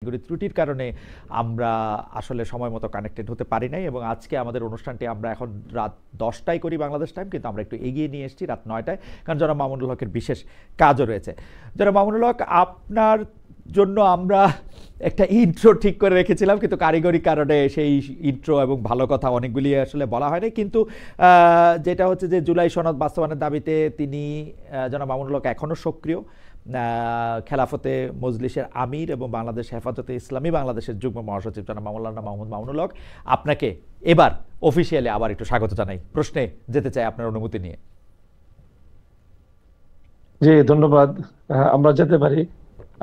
ত্রুটির কারণে আমরা আসলে সময় মতো কানেক্টেড হতে পারি নাই, এবং আজকে আমাদের অনুষ্ঠানটি আমরা এখন রাত 10টায় করি বাংলাদেশ টাইম, কিন্তু আমরা একটু এগিয়ে নিয়ে এসেছি রাত 9টায়, কারণ জনাব মামুনুল হকের বিশেষ কাজও রয়েছে। জনাব মামুনুল হক, আপনার জন্য আমরা একটা ইন্ট্রো ঠিক করে রেখেছিলাম, কিন্তু কারিগরি কারণে সেই ইন্ট্রো এবং ভালো কথা অনেকগুলি আসলে বলা হয়নি। কিন্তু যেটা হচ্ছে যে জুলাই সনদ বাস্তবায়নের দাবিতে তিনি জনাব মামুনুল হক এখনও সক্রিয়। খেলাফতে মজলিসের আমির এবং বাংলাদেশ হেফাজতে ইসলামী বাংলাদেশের যুগ্ম মহাসচিব জনাব মাওলানা মাহমুদ মামুনুল হক, আপনাকে এবার অফিসিয়ালি আবার একটু স্বাগত জানাই। প্রশ্নে যেতে চাই আপনার অনুমতি নিয়ে। জি, ধন্যবাদ। আমরা যেতে পারি,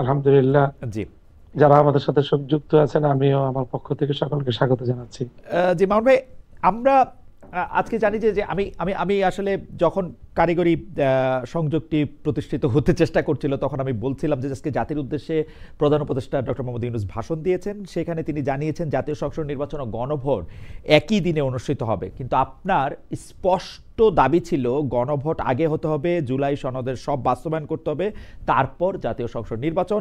আলহামদুলিল্লাহ। জি, যারা আমাদের সাথে যুক্ত আছেন, আমিও আমার পক্ষ থেকে সকলকে স্বাগত জানাচ্ছি। জি মামুন ভাই, আমরা আজকে জানি যে আমি আমি আমি আসলে যখন কারিগরি সংযোগটি প্রতিষ্ঠিত হতে চেষ্টা করছিল, তখন আমি বলছিলাম যে আজকে জাতির উদ্দেশ্যে প্রধান উপদেষ্টা ডক্টর মোহাম্মদ ইউনূস ভাষণ দিয়েছেন। সেখানে তিনি জানিয়েছেন জাতীয় সংসদ নির্বাচন ও গণভোট একই দিনে অনুষ্ঠিত হবে, কিন্তু আপনার স্পষ্ট দাবি ছিল গণভোট আগে হতে হবে, জুলাই সনদের সব বাস্তবায়ন করতে হবে, তারপর জাতীয় সংসদ নির্বাচন।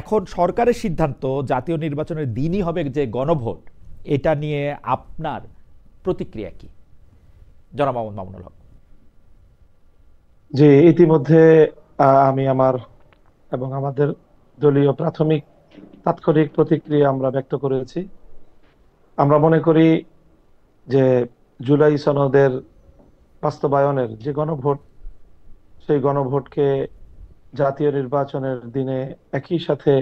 এখন সরকারের সিদ্ধান্ত জাতীয় নির্বাচনের দিনই হবে যে গণভোট, এটা নিয়ে আপনার প্রতিক্রিয়া কি জনাব মোহাম্মদ মামুনুল হক? যে ইতিমধ্যে আমি আমার এবং আমাদের দলীয় প্রাথমিক তাৎক্ষণিক প্রতিক্রিয়া আমরা ব্যক্ত করেছি। আমরা মনে করি যে জুলাই সনদের বাস্তবায়নের যে গণভোট, সেই গণভোটকে জাতীয় নির্বাচনের দিনে একই সাথে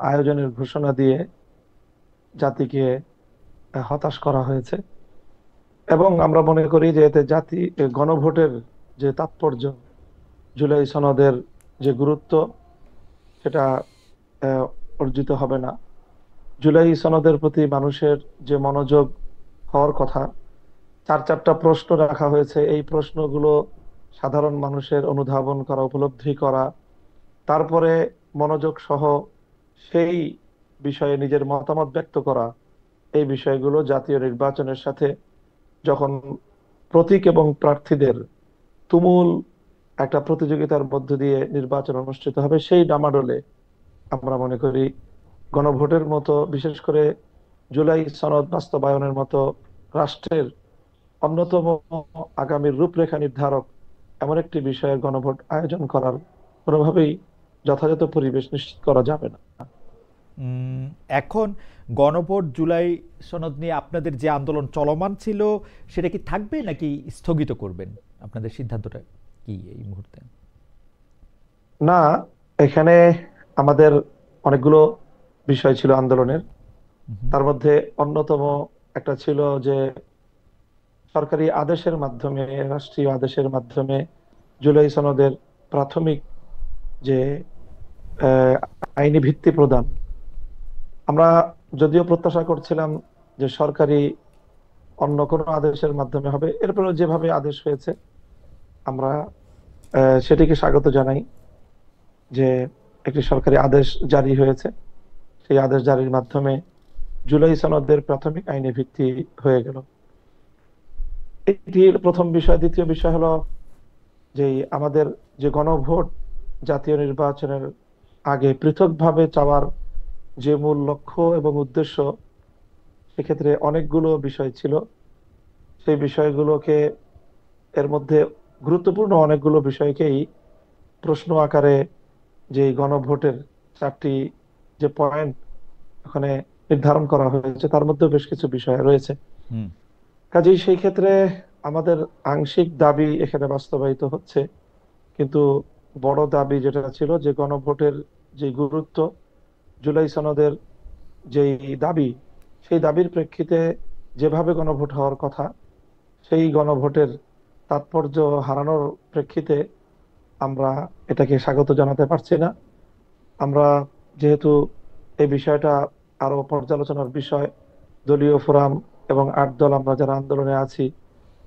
আয়োজনের ঘোষণা দিয়ে জাতিকে হতাশ করা হয়েছে। এবং আমরা মনে করি যে এতে গণভোটের যে তাৎপর্য, জুলাই সনদের যে গুরুত্ব, সেটা অর্জিত হবে না। জুলাই সনদের প্রতি মানুষের যে মনোযোগ হওয়ার কথা, চারটা প্রশ্ন রাখা হয়েছে। এই প্রশ্নগুলো সাধারণ মানুষের অনুধাবন করা, উপলব্ধি করা, তারপরে মনোযোগ সহ সেই বিষয়ে নিজের মতামত ব্যক্ত করা, এই বিষয়গুলো জাতীয় নির্বাচনের সাথে যখন প্রতীক এবং প্রার্থীদের তুমুল একটা প্রতিযোগিতার মধ্য দিয়ে নির্বাচন অনুষ্ঠিত হবে, সেই ডামাডোলে আমরা মনে করি গণভোটের মতো, বিশেষ করে জুলাই সনদ বাস্তবায়নের মতো রাষ্ট্রের অন্যতম আগামীর রূপরেখা নির্ধারক এমন একটি বিষয়ের গণভোট আয়োজন করার কোনোভাবেই যথাযথ পরিবেশ নিশ্চিত করা যাবে না। এখন গণভোট জুলাই সনদ নিয়ে আপনাদের যে আন্দোলন চলমান ছিল, সেটা কি থাকবে নাকি স্থগিত করবেন? আপনাদের সিদ্ধান্তটা কি এই মুহূর্তে? না, এখানে আমাদের অনেকগুলো বিষয় ছিল আন্দোলনের। তার মধ্যে অন্যতম একটা ছিল যে সরকারি আদেশের মাধ্যমে, রাষ্ট্রীয় আদেশের মাধ্যমে জুলাই সনদের প্রাথমিক যে আইনি ভিত্তি প্রদান। আমরা যদিও প্রত্যাশা করছিলাম যে সরকারি অন্য কোনো আদেশের মাধ্যমে হবে, এরপরে যেভাবে আদেশ হয়েছে আমরা সেটিকে স্বাগত জানাই, যে একটি সরকারি আদেশ জারি হয়েছে। সেই আদেশ জারির মাধ্যমে জুলাই সনদের প্রাথমিক আইনি ভিত্তি হয়ে গেল। এটি প্রথম বিষয়। দ্বিতীয় বিষয় হলো যে আমাদের যে গণভোট জাতীয় নির্বাচনের আগে পৃথকভাবে চাওয়ার যে মূল লক্ষ্য এবং উদ্দেশ্য, সেক্ষেত্রে অনেকগুলো বিষয় ছিল। সেই বিষয়গুলোকে, এর মধ্যে গুরুত্বপূর্ণ অনেকগুলো বিষয়কেই প্রশ্ন আকারে যে গণভোটের চারটি যে পয়েন্ট ওখানে নির্ধারণ করা হয়েছে, তার মধ্যে বেশ কিছু বিষয় রয়েছে। কাজেই সেই ক্ষেত্রে আমাদের আংশিক দাবি এখানে বাস্তবায়িত হচ্ছে, কিন্তু বড় দাবি যেটা ছিল যে গণভোটের যে গুরুত্ব, জুলাই সনদের যেই দাবি, সেই দাবির প্রেক্ষিতে যেভাবে গণভোট হওয়ার কথা, সেই গণভোটের তাৎপর্য হারানোর প্রেক্ষিতে আমরা এটাকে স্বাগত জানাতে পারছি না। আমরা যেহেতু এই বিষয়টা আরো পর্যালোচনার বিষয়, দলীয় ফোরাম এবং 8 দল আমরা যারা আন্দোলনে আছি,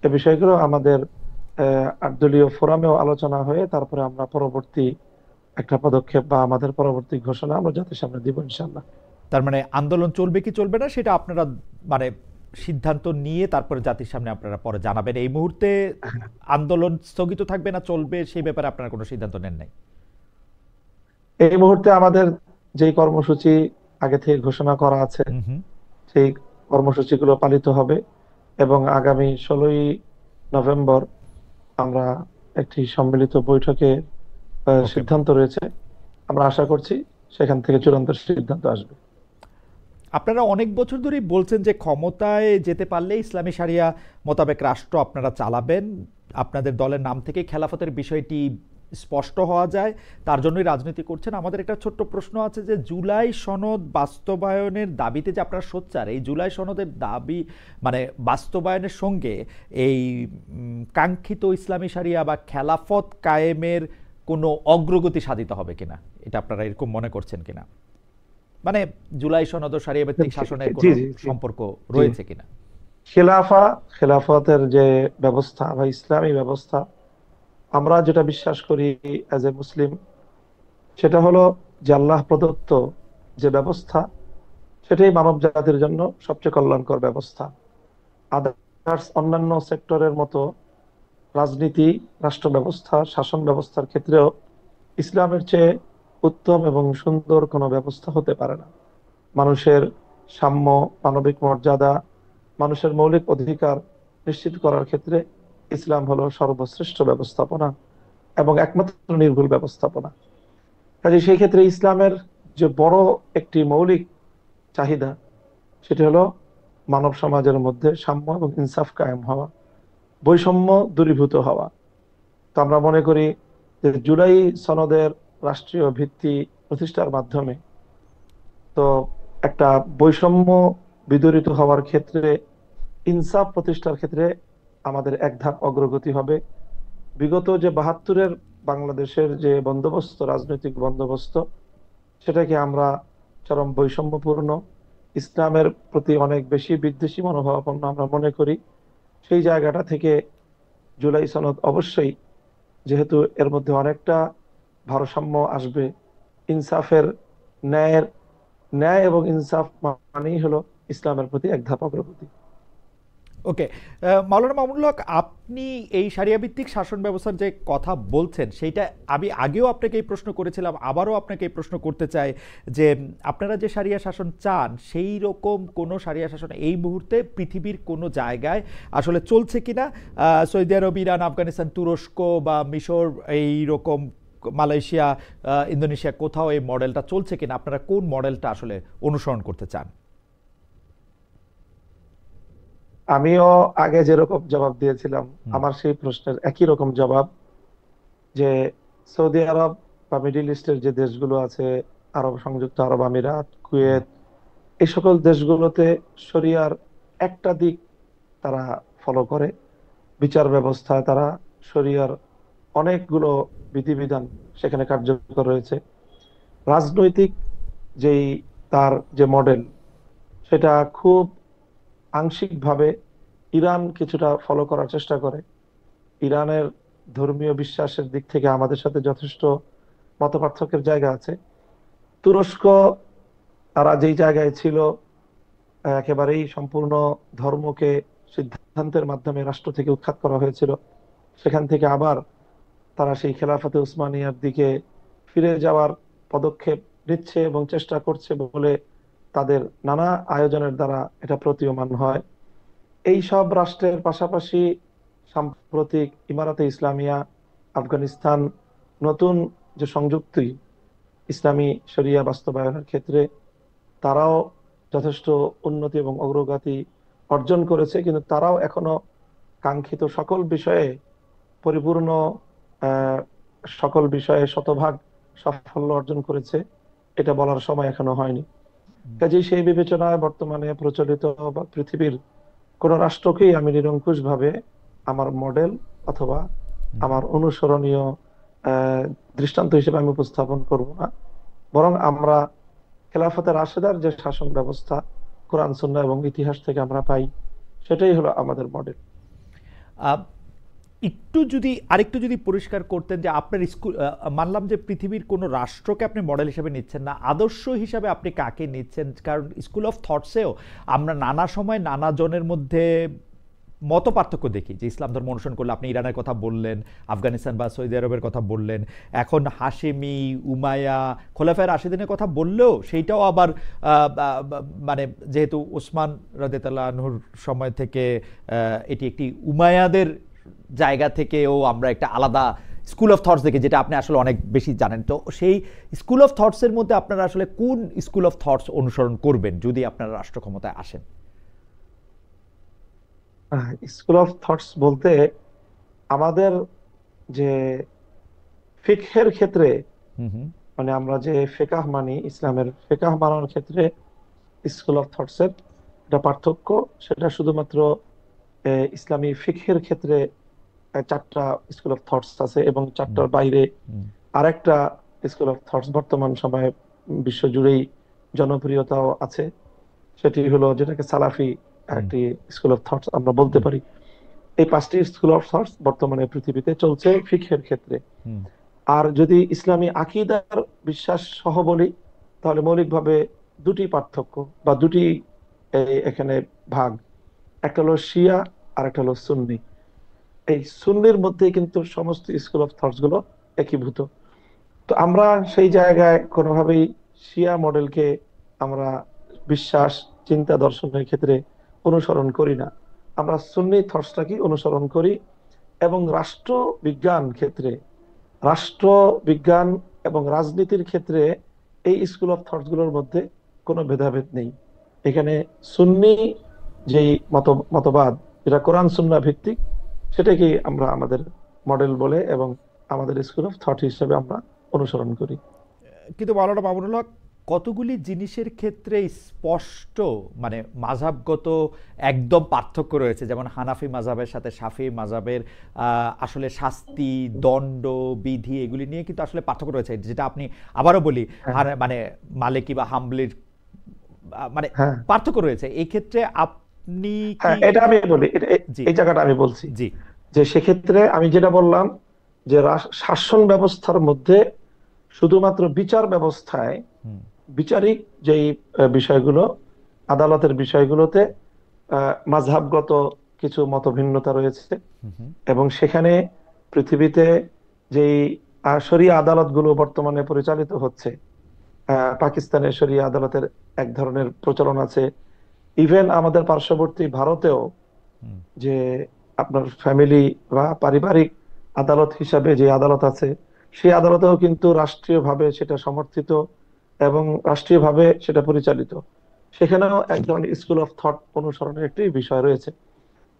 এই বিষয়গুলো আমাদের 8 দলীয় ফোরামেও আলোচনা হয়ে তারপরে আমরা পরবর্তী একটা পদক্ষেপ বা আমাদের পরবর্তী ঘোষণা আমরা জাতির সামনে দিব ইনশাআল্লাহ। তার মানে আন্দোলন চলবে কি চলবে না সেটা আপনারা মানে সিদ্ধান্ত নিয়ে তারপরে জাতির সামনে আপনারা পরে জানাবেন। এই মুহূর্তে আন্দোলন স্থগিত থাকবে না চলবে, সেই ব্যাপারে আপনারা কোনো সিদ্ধান্ত নেন নাই? এই মুহূর্তে আমাদের যেই কর্মসূচি আগে থেকে ঘোষণা করা আছে হুম হুম। সেই কর্মসূচিগুলো পালিত হবে, এবং আগামী 16ই নভেম্বর আমরা একটি সম্মিলিত বৈঠকে ওকে। সিদ্ধান্ত রয়েছে। আমরা আশা করছি সেখান থেকে চূড়ান্ত সিদ্ধান্ত আসবে। আপনারা অনেক বছর ধরেই বলছেন যে ক্ষমতায় যেতে পারলে ইসলামী শারিয়া মোতাবেক রাষ্ট্র আপনারা চালাবেন। আপনাদের দলের নাম থেকে খেলাফতের বিষয়টি স্পষ্ট হওয়া যায়, তার জন্যই রাজনীতি করছেন। আমাদের একটা ছোট্ট প্রশ্ন আছে যে জুলাই সনদ বাস্তবায়নের দাবিতে যে আপনারা সোচ্চার, এই জুলাই সনদের দাবি মানে বাস্তবায়নের সঙ্গে এই কাঙ্ক্ষিত ইসলামী শারিয়া বা খেলাফত কায়েমের কোনো অগ্রগতি সাধিত হবে কিনা, এটা আপনারা এরকম মনে করছেন কিনা? মানে জুলাই সনদ ও সারিয়া ভিত্তিক শাসনের জি কোনো জি জি সম্পর্ক জি। রয়েছে কিনা? খেলাফতের যে ব্যবস্থা বা ইসলামী ব্যবস্থা, আমরা যেটা বিশ্বাস করি অ্যাজ এ মুসলিম, সেটা হলো যে আল্লাহ প্রদত্ত যে ব্যবস্থা, সেটাই মানব জাতির জন্য সবচেয়ে কল্যাণকর ব্যবস্থা। আদার্স অন্যান্য সেক্টরের মতো রাজনীতি, রাষ্ট্র ব্যবস্থা, শাসন ব্যবস্থার ক্ষেত্রেও ইসলামের চেয়ে উত্তম এবং সুন্দর কোনো ব্যবস্থা হতে পারে না। মানুষের সাম্য, মানবিক মর্যাদা, মানুষের মৌলিক অধিকার নিশ্চিত করার ক্ষেত্রে ইসলাম হলো সর্বশ্রেষ্ঠ ব্যবস্থাপনা এবং একমাত্র নির্ভুল ব্যবস্থাপনা। কাজে সেই ক্ষেত্রে ইসলামের যে বড় একটি মৌলিক চাহিদা, সেটি হলো মানব সমাজের মধ্যে সাম্য এবং ইনসাফ কায়েম হওয়া, বৈষম্য দূরীভূত হওয়া। তো আমরা মনে করি যে জুলাই সনদের রাষ্ট্রীয় ভিত্তি প্রতিষ্ঠার মাধ্যমে তো একটা বৈষম্য বিদরিত হওয়ার ক্ষেত্রে, ইনসাফ প্রতিষ্ঠার ক্ষেত্রে আমাদের এক ধাপ অগ্রগতি হবে। বিগত যে 72-এর বাংলাদেশের যে বন্দোবস্ত, রাজনৈতিক বন্দোবস্ত, সেটাকে আমরা চরম বৈষম্যপূর্ণ, ইসলামের প্রতি অনেক বেশি বিদ্বেষী মনোভাবাপন্ন আমরা মনে করি। সেই জায়গাটা থেকে জুলাই সনদ অবশ্যই, যেহেতু এর মধ্যে অনেকটা ভারসাম্য আসবে, ইনসাফের, ন্যায়ের, ন্যায় এবং ইনসাফ মানেই হলো ইসলামের প্রতি এক ধাপ অগ্রগতি। ওকে। মাওলানা মামুনুল হক, আপনি এই সারিয়া ভিত্তিক শাসন ব্যবস্থার যে কথা বলছেন সেইটা আমি আগেও আপনাকে এই প্রশ্ন করেছিলাম, আবারও আপনাকে এই প্রশ্ন করতে চাই যে আপনারা যে সারিয়া শাসন চান সেই রকম কোনো সারিয়া শাসন এই মুহূর্তে পৃথিবীর কোনো জায়গায় আসলে চলছে কিনা? সৌদি আরব, ইরান, আফগানিস্তান, তুরস্ক বা মিশর, এই রকম মালয়েশিয়া, ইন্দোনেশিয়া, কোথাও এই মডেলটা চলছে কিনা? আপনারা কোন মডেলটা আসলে অনুসরণ করতে চান? আমিও আগে যেরকম জবাব দিয়েছিলাম, আমার সেই প্রশ্নের একই রকম জবাব, যে সৌদি আরব বা মিডিল ইস্টের যে দেশগুলো আছে, আরব সংযুক্ত আরব আমিরাত, কুয়েত, এই সকল দেশগুলোতে শরিয়ার একটা দিক তারা ফলো করে। বিচার ব্যবস্থায় তারা শরিয়ার অনেকগুলো বিধিবিধান সেখানে কার্যকর রয়েছে। রাজনৈতিক যেই তার যে মডেল, সেটা খুব আংশিকভাবে ইরান কিছুটা ফলো করার চেষ্টা করে। ইরানের ধর্মীয় বিশ্বাসের দিক থেকে আমাদের সাথে যথেষ্ট মতপার্থক্যের জায়গা আছে। তুরস্ক, তারা যেই জায়গায় ছিল, একেবারেই সম্পূর্ণ ধর্মকে সিদ্ধান্তের মাধ্যমে রাষ্ট্র থেকে উৎখাত করা হয়েছিল, সেখান থেকে আবার তারা সেই খেলাফতে উসমানিয়ার দিকে ফিরে যাওয়ার পদক্ষেপ নিচ্ছে এবং চেষ্টা করছে বলে তাদের নানা আয়োজনের দ্বারা এটা প্রতীয়মান হয়। এই সব রাষ্ট্রের পাশাপাশি সাম্প্রতিক ইমারাতে ইসলামিয়া, আফগানিস্তান নতুন যে সংযুক্তি ইসলামী শরিয়া বাস্তবায়নের ক্ষেত্রে, তারাও যথেষ্ট উন্নতি এবং অগ্রগতি অর্জন করেছে, কিন্তু তারাও এখনো কাঙ্ক্ষিত সকল বিষয়ে পরিপূর্ণ, আহ, সকল বিষয়ে শতভাগ সাফল্য অর্জন করেছে এটা বলার সময় এখনো হয়নি। কাজেই সেই বিবেচনায় বর্তমানে প্রচলিত বা পৃথিবীর কোন রাষ্ট্রকেই আমি নিরঙ্কুশ ভাবে আমার মডেল অথবা আমার অনুসরণীয় আহ, দৃষ্টান্ত হিসেবে আমি উপস্থাপন করব না। বরং আমরা খেলাফতে রাশেদার যে শাসন ব্যবস্থা কোরআন সুন্নাহ এবং ইতিহাস থেকে আমরা পাই, সেটাই হলো আমাদের মডেল। আহ, একটু যদি আরেকটু যদি পরিষ্কার করতেন যে আপনার স্কুল, মানলাম যে পৃথিবীর কোনো রাষ্ট্রকে আপনি মডেল হিসেবে নিচ্ছেন না, আদর্শ হিসাবে আপনি কাকে নিচ্ছেন? কারণ স্কুল অফ থটসেও আমরা নানা সময় নানা জনের মধ্যে মত পার্থক্য দেখি যে ইসলাম ধর্ম অনুসরণ করলে, আপনি ইরানের কথা বললেন, আফগানিস্তান বা সৌদি আরবের কথা বললেন, এখন হাশেমি, উমাইয়া, খোলাফায়ে রাশিদিনের কথা বললেও সেইটাও আবার মানে যেহেতু ওসমান রাদিয়াল্লাহু আনহুর সময় থেকে এটি একটি উমাইয়াদের জায়গা থেকেও আমরা একটা আলাদা স্কুল অফ থটস দেখি, যেটা আপনি আসলে অনেক বেশি জানেন। তো সেই স্কুল অফ থটসের মধ্যে আপনারা আসলে কোন স্কুল অফ থটস অনুসরণ করবেন যদি আপনারা রাষ্ট্র ক্ষমতায় আসেন? স্কুল অফ থটস বলতে আমাদের যে ফিকহের ক্ষেত্রে, হুম হুম মানে আমরা যে ফিকাহ মানি, ইসলামের ফিকাহ মানার ক্ষেত্রে স্কুল অফ থটস এর একটা পার্থক্য, সেটা শুধুমাত্র ইসলামী ফিকহের ক্ষেত্রে চারটা স্কুল অফ থটস আছে, এবং হুম চারটার বাইরে হুম আরেকটা স্কুল অফ থটস বর্তমান সময়ে বিশ্বজুড়েই জনপ্রিয়তাও আছে। সেটি হলো যেটাকে সালাফি হুম একটি স্কুল অফ থটস আমরা বলতে হুম পারি। এই পাঁচটি স্কুল অফ থটস বর্তমানে পৃথিবীতে চলছে ফিকহের ক্ষেত্রে। হুম আর যদি ইসলামী আকীদার বিশ্বাস সহ বলি, তাহলে মৌলিকভাবে দুটি পার্থক্য বা দুটি এখানে ভাগ, একটা হলো শিয়া আর একটা হলো সুন্নি। এই সুন্নির মধ্যে কিন্তু সমস্ত স্কুল অফ থটস গুলো একীভূত। তো আমরা সেই জায়গায় কোনোভাবেই শিয়া মডেলকে আমরা বিশ্বাস, চিন্তা, দর্শনের ক্ষেত্রে অনুসরণ করি না। আমরা সুন্নি থটসটাকে অনুসরণ করি। এবং রাষ্ট্রবিজ্ঞান ক্ষেত্রে, রাষ্ট্রবিজ্ঞান এবং রাজনীতির ক্ষেত্রে এই স্কুল অফ থটস গুলোর মধ্যে কোনো ভেদাভেদ নেই। এখানে সুন্নি যেই মতবাদ, যেটা কোরআন সুন্নাহ ভিত্তিক, সেটাকে আমরা আমাদের মডেল বলে এবং আমাদের স্কুল অফ থট হিসেবে আমরা অনুসরণ করি। কিন্তু মাওলানা মামুনুল হক, কতগুলি জিনিসের ক্ষেত্রে স্পষ্ট মানে মাযহাবগত একদম পার্থক্য রয়েছে, যেমন হানাফি মাযহাবের সাথে শাফি মাযহাবের আসলে শাস্তি, দণ্ড, বিধি এগুলি নিয়ে কিন্তু আসলে পার্থক্য রয়েছে, যেটা আপনি আবারও বলি হ্যাঁ, মানে মালিকি বা হাম্বলির মানে হ্যাঁ, পার্থক্য রয়েছে। এই ক্ষেত্রে আপনি কি? হ্যাঁ, এটা আমি বলি, জি এই জায়গাটা আমি বলছি জি যে সেক্ষেত্রে আমি যেটা বললাম যে শাসন ব্যবস্থার মধ্যে শুধুমাত্র বিচার ব্যবস্থায় হুম বিচারিক যেই বিষয়গুলো, আদালতের বিষয়গুলোতে মাযহাবগত কিছু মতভিন্নতা রয়েছে। হুম হুম এবং সেখানে পৃথিবীতে যেই শরিয়া আদালতগুলো বর্তমানে পরিচালিত হচ্ছে, পাকিস্তানের শরিয়া আদালতের এক ধরনের প্রচলন আছে। ইভেন আমাদের পার্শ্ববর্তী ভারতেও হুম যে আপনার ফ্যামিলি বা পারিবারিক আদালত হিসাবে যে আদালত আছে, সেই আদালতেও কিন্তু রাষ্ট্রীয়ভাবে সেটা সমর্থিত এবং রাষ্ট্রীয়ভাবে সেটা পরিচালিত। সেখানেও এক ধরনের স্কুল অফ থট অনুসরণের একটি বিষয় রয়েছে।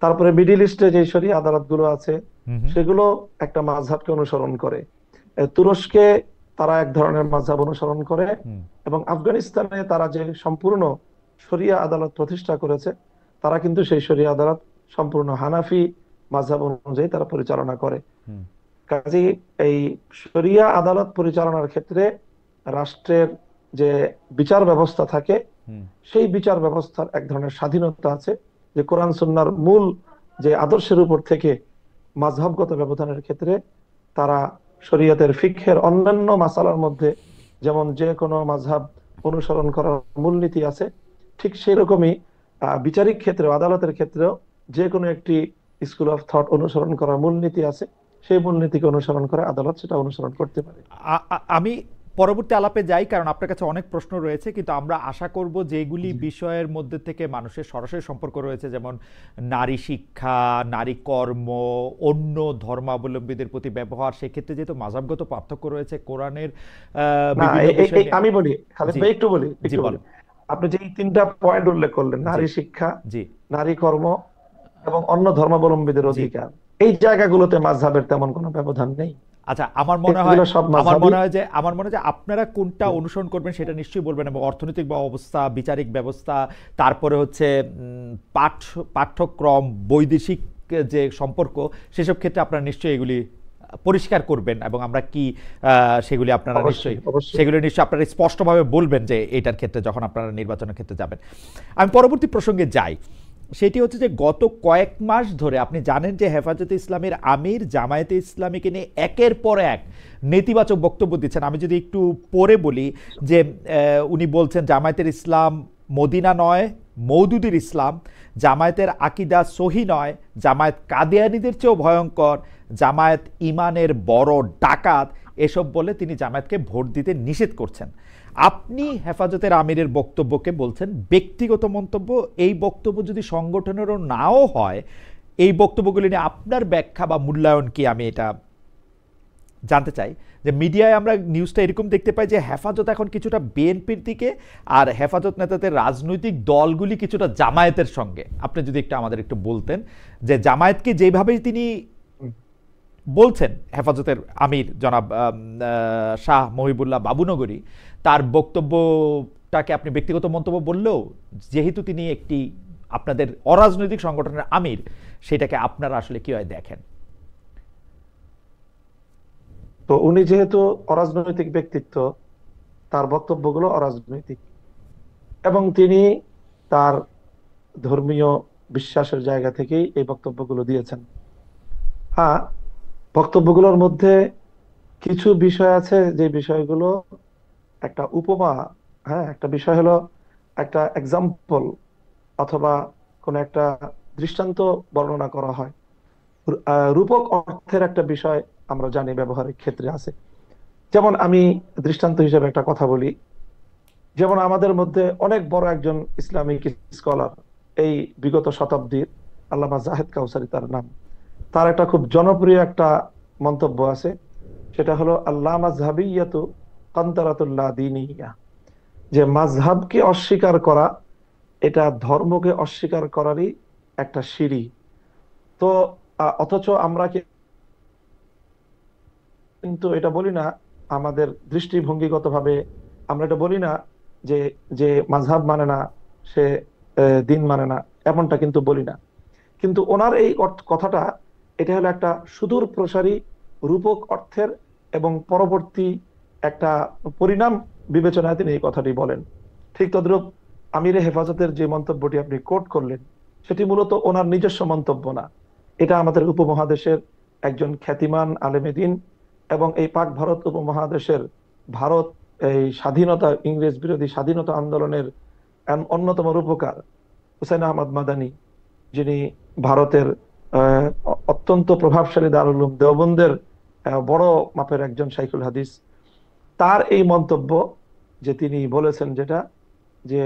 তারপরে মিডিল ইস্টে যে শরিয়া আদালতগুলো আছে, হুম হুম সেগুলো একটা মাযহাবকে অনুসরণ করে। তুরস্কে তারা এক ধরনের মাযহাব অনুসরণ করে, হুম এবং আফগানিস্তানে তারা যে সম্পূর্ণ শরিয়া আদালত প্রতিষ্ঠা করেছে, তারা কিন্তু সেই শরিয়া আদালত সম্পূর্ণ হানাফি মাযহাব অনুযায়ী তারা পরিচালনা করে। হুম কাজেই এই শরিয়া আদালত পরিচালনার ক্ষেত্রে রাষ্ট্রের যে বিচার ব্যবস্থা থাকে, হুম সেই বিচার ব্যবস্থার এক ধরনের স্বাধীনতা আছে, যে কোরআন সুন্নাহর মূল যে আদর্শের উপর থেকে মাযহাবগত ব্যবধানের ক্ষেত্রে তারা শরীয়তের ফিকহের অন্যান্য মাসালার মধ্যে যেমন যে কোনো মাযহাব অনুসরণ করার মূলনীতি আছে, ঠিক সেই রকমই বিচারিক ক্ষেত্রে, আদালতের ক্ষেত্রেও যে কোনো একটি স্কুল অফ থট অনুসরণ করার মূলনীতি আছে। সেই মূলনীতিকে অনুসরণ করে আদালত সেটা অনুসরণ করতে পারে। আমি পরবর্তী আলাপে যাই, কারণ আপনার কাছে অনেক প্রশ্ন রয়েছে, কিন্তু আমরা আশা করব যেগুলি জি, বিষয়ের মধ্যে থেকে মানুষের সরাসরি সম্পর্ক রয়েছে, যেমন নারী শিক্ষা, নারী কর্ম, অন্য ধর্মাবলম্বীদের প্রতি ব্যবহার, সেক্ষেত্রে যেহেতু মাযহাবগত পার্থক্য রয়েছে, কোরআনের না, বিভিন্ন বিষয় নিয়ে। আমি বলি, খালেদ জি ভাই একটু বলি, জি একটু বলি। বলেন। আপনি যে এই তিনটা পয়েন্ট উল্লেখ করলেন, জি নারী শিক্ষা, জি নারী কর্ম এবং অন্য ধর্মাবলম্বীদের জি অধিকার, এই জায়গাগুলোতে মাযহাবের তেমন কোনো ব্যবধান নেই। আচ্ছা, আমার মনে হয় এগুলো সব মাযহাবই। আপনারা কোনটা অনুসরণ করবেন সেটা নিশ্চয়ই বলবেন, এবং অর্থনৈতিক অবস্থা, বিচারিক ব্যবস্থা, তারপরে হচ্ছে পাঠ্যক্রম, বৈদেশিক যে সম্পর্ক, সেসব ক্ষেত্রে আপনারা নিশ্চয়ই এগুলি পরিষ্কার করবেন, এবং আমরা কি সেগুলি আপনারা অবশ্যই, অবশ্যই। সেগুলি নিশ্চয়ই আপনারা স্পষ্টভাবে বলবেন যে এটার ক্ষেত্রে যখন আপনারা নির্বাচনের ক্ষেত্রে যাবেন। আমি পরবর্তী প্রসঙ্গে যাই। সেটি হচ্ছে যে গত কয়েক মাস ধরে আপনি জানেন যে হেফাজতে ইসলামের আমির জামায়াতে ইসলামীকে নিয়ে একের পর এক নেতিবাচক বক্তব্য দিচ্ছেন। আমি যদি একটু পরে বলি যে উনি বলছেন জামায়াতের ইসলাম মদিনা নয়, মওদুদির ইসলাম, জামায়াতের আকিদা সহি নয়, জামায়াত কাদিয়ানীদের চেয়েও ভয়ঙ্কর, জামায়াত ইমানের বড় ডাকাত, এসব বলে তিনি জামায়াতকে ভোট দিতে নিষেধ করছেন। আপনি হেফাজতের আমিরের বক্তব্যকে বলছেন ব্যক্তিগত মন্তব্য। এই বক্তব্য যদি সংগঠনেরও নাও হয়, এই বক্তব্যগুলি নিয়ে আপনার ব্যাখ্যা বা মূল্যায়ন কি, আমি এটা জানতে চাই। যে মিডিয়ায় আমরা নিউজটা এরকম দেখতে পাই যে হেফাজত এখন কিছুটা বিএনপির দিকে, আর হেফাজত নেতাদের রাজনৈতিক দলগুলি কিছুটা জামায়াতের সঙ্গে। আপনি যদি একটু আমাদের একটু বলতেন যে জামায়াতকে যেভাবেই তিনি বলছেন, হেফাজতের আমির জনাব শাহ মহিবুল্লাহ বাবুনগরী, তার বক্তব্যটাকে আপনি ব্যক্তিগত মন্তব্য বললেও যেহেতু তিনি একটি আপনাদের অরাজনৈতিক সংগঠনের আমির, সেটাকে আপনারা আসলে কিভাবে দেখেন? তো উনি যেহেতু অরাজনৈতিক ব্যক্তিত্ব, তার বক্তব্যগুলো অরাজনৈতিক, এবং তিনি তার ধর্মীয় বিশ্বাসের জায়গা থেকেই এই বক্তব্যগুলো দিয়েছেন। হ্যাঁ, বক্তব্যগুলোর মধ্যে কিছু বিষয় আছে যে বিষয়গুলো একটা উপমা, হ্যাঁ, একটা বিষয় হলো একটা এক্সাম্পল অথবা কোন একটা দৃষ্টান্ত বর্ণনা করা হয়। রূপক অর্থের একটা বিষয় আমরা জানি ব্যবহারিক ক্ষেত্রে আছে। যেমন আমি দৃষ্টান্ত হিসেবে একটা কথা বলি, যেমন আমাদের মধ্যে অনেক বড় একজন ইসলামিক স্কলার, এই বিগত শতাব্দীর, আল্লামা জাহেদ কাউসারী তার নাম। তার একটা খুব জনপ্রিয় একটা মন্তব্য আছে, সেটা হলো আল্লাহ মাযহাবিয়াতু কান্তারাতুল্লাহ দীনিয়া, যে মাযহাবকে অস্বীকার করা এটা ধর্মকে অস্বীকার করারই একটা সিঁড়ি। তো অথচ আমরা কিন্তু এটা বলি না, আমাদের দৃষ্টিভঙ্গিগতভাবে আমরা এটা বলি না যে যে মাযহাব মানে না সে দিন মানে না, এমনটা কিন্তু বলি না। কিন্তু ওনার এই কথাটা, এটা হলো একটা সুদূর প্রসারী রূপক অর্থের এবং পরবর্তী একটা পরিণাম বিবেচনায় তিনি এই কথাটি বলেন। ঠিক তদ্রূপ আমিরে হেফাজতের যে মন্তব্যটি আপনি কোট করলেন, সেটি মূলত ওনার নিজস্ব মন্তব্য না। এটা আমাদের উপমহাদেশের একজন খ্যাতিমান আলেমে দ্বীন এবং এই পাক ভারত উপমহাদেশের, ভারত এই স্বাধীনতা, ইংরেজ বিরোধী স্বাধীনতা আন্দোলনের অন্যতম রূপকার হুসাইন আহমদ মাদানী, যিনি ভারতের অত্যন্ত প্রভাবশালী দারুল উলুম দেওবন্দের বড় মাপের একজন শাইখুল হাদিস, তার এই মন্তব্য যে তিনি বলেছেন, যেটা যে